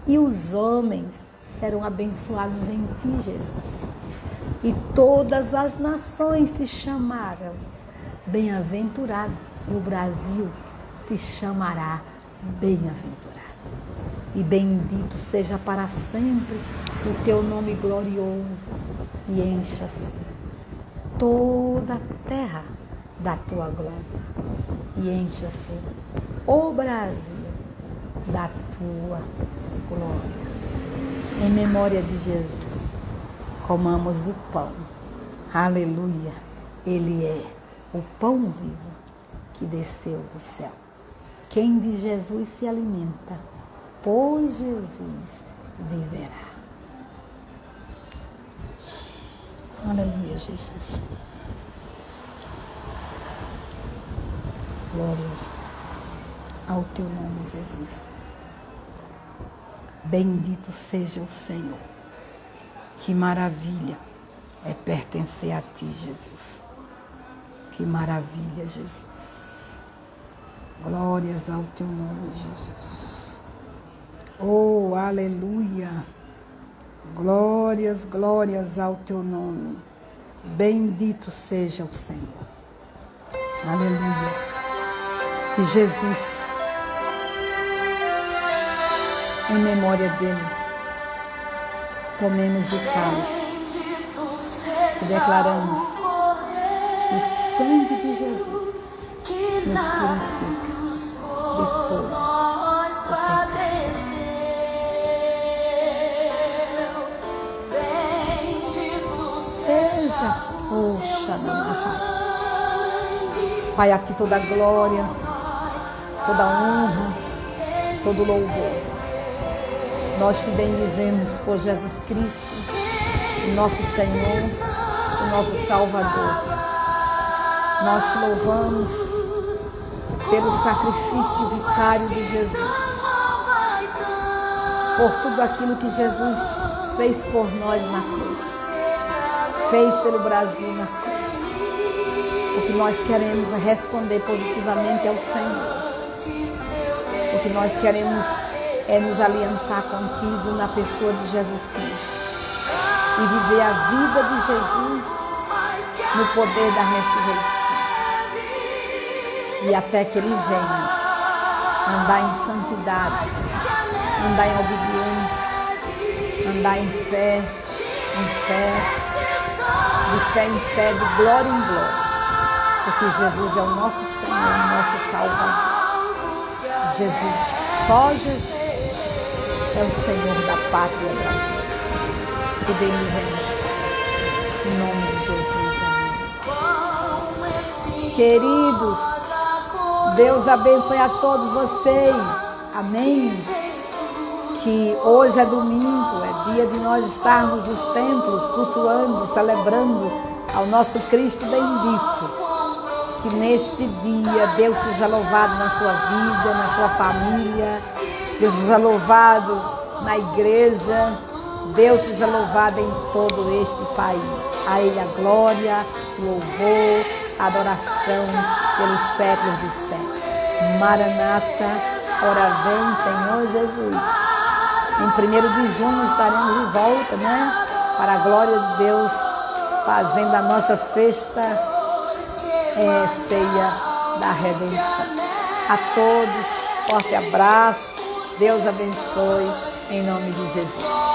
E os homens serão abençoados em ti, Jesus. E todas as nações te chamaram bem-aventurado. E o Brasil te chamará bem-aventurado. E bendito seja para sempre o teu nome glorioso. E encha-se toda a terra da tua glória. E encha-se o Brasil da tua glória. Em memória de Jesus, comamos o pão. Aleluia. Ele é o pão vivo que desceu do céu. Quem de Jesus se alimenta, por Jesus viverá. Aleluia, Jesus. Glórias ao teu nome, Jesus. Bendito seja o Senhor. Que maravilha é pertencer a ti, Jesus. Que maravilha, Jesus. Glórias ao teu nome, Jesus. Oh, aleluia. Glórias, glórias ao teu nome. Bendito seja o Senhor. Aleluia. E Jesus, em memória dele, tomemos do cálice e declaramos que o sangue de Jesus nos purifica de todo o pecado. Seja, poxa, Pai, a ti toda a glória, toda a honra, todo o louvor. Nós te bendizemos por Jesus Cristo, o nosso Senhor, o nosso Salvador. Nós te louvamos pelo sacrifício vicário de Jesus, por tudo aquilo que Jesus fez por nós na cruz, fez pelo Brasil na cruz. O que nós queremos é responder positivamente ao Senhor. O que nós queremos é nos aliançar contigo na pessoa de Jesus Cristo e viver a vida de Jesus no poder da ressurreição. E até que Ele venha, andar em santidade, andar em obediência, andar em fé, de fé em fé, de glória em glória. Porque Jesus é o nosso Senhor, o nosso Salvador. Jesus, só Jesus é o Senhor da pátria brasileira. Que bendizemos em nome de Jesus. Amém. queridos. Deus abençoe a todos vocês. Amém. Que hoje é domingo, é dia de nós estarmos nos templos, cultuando, celebrando ao nosso Cristo bendito. Que neste dia Deus seja louvado na sua vida, na sua família. Deus seja louvado na igreja. Deus seja louvado em todo este país. A Ele a glória, o louvor, a adoração pelos séculos dos séculos. Maranata, ora vem, Senhor Jesus. Em 1º de junho estaremos de volta, né? Para a glória de Deus, fazendo a nossa sexta ceia da redenção. A todos, forte abraço. Deus abençoe, em nome de Jesus.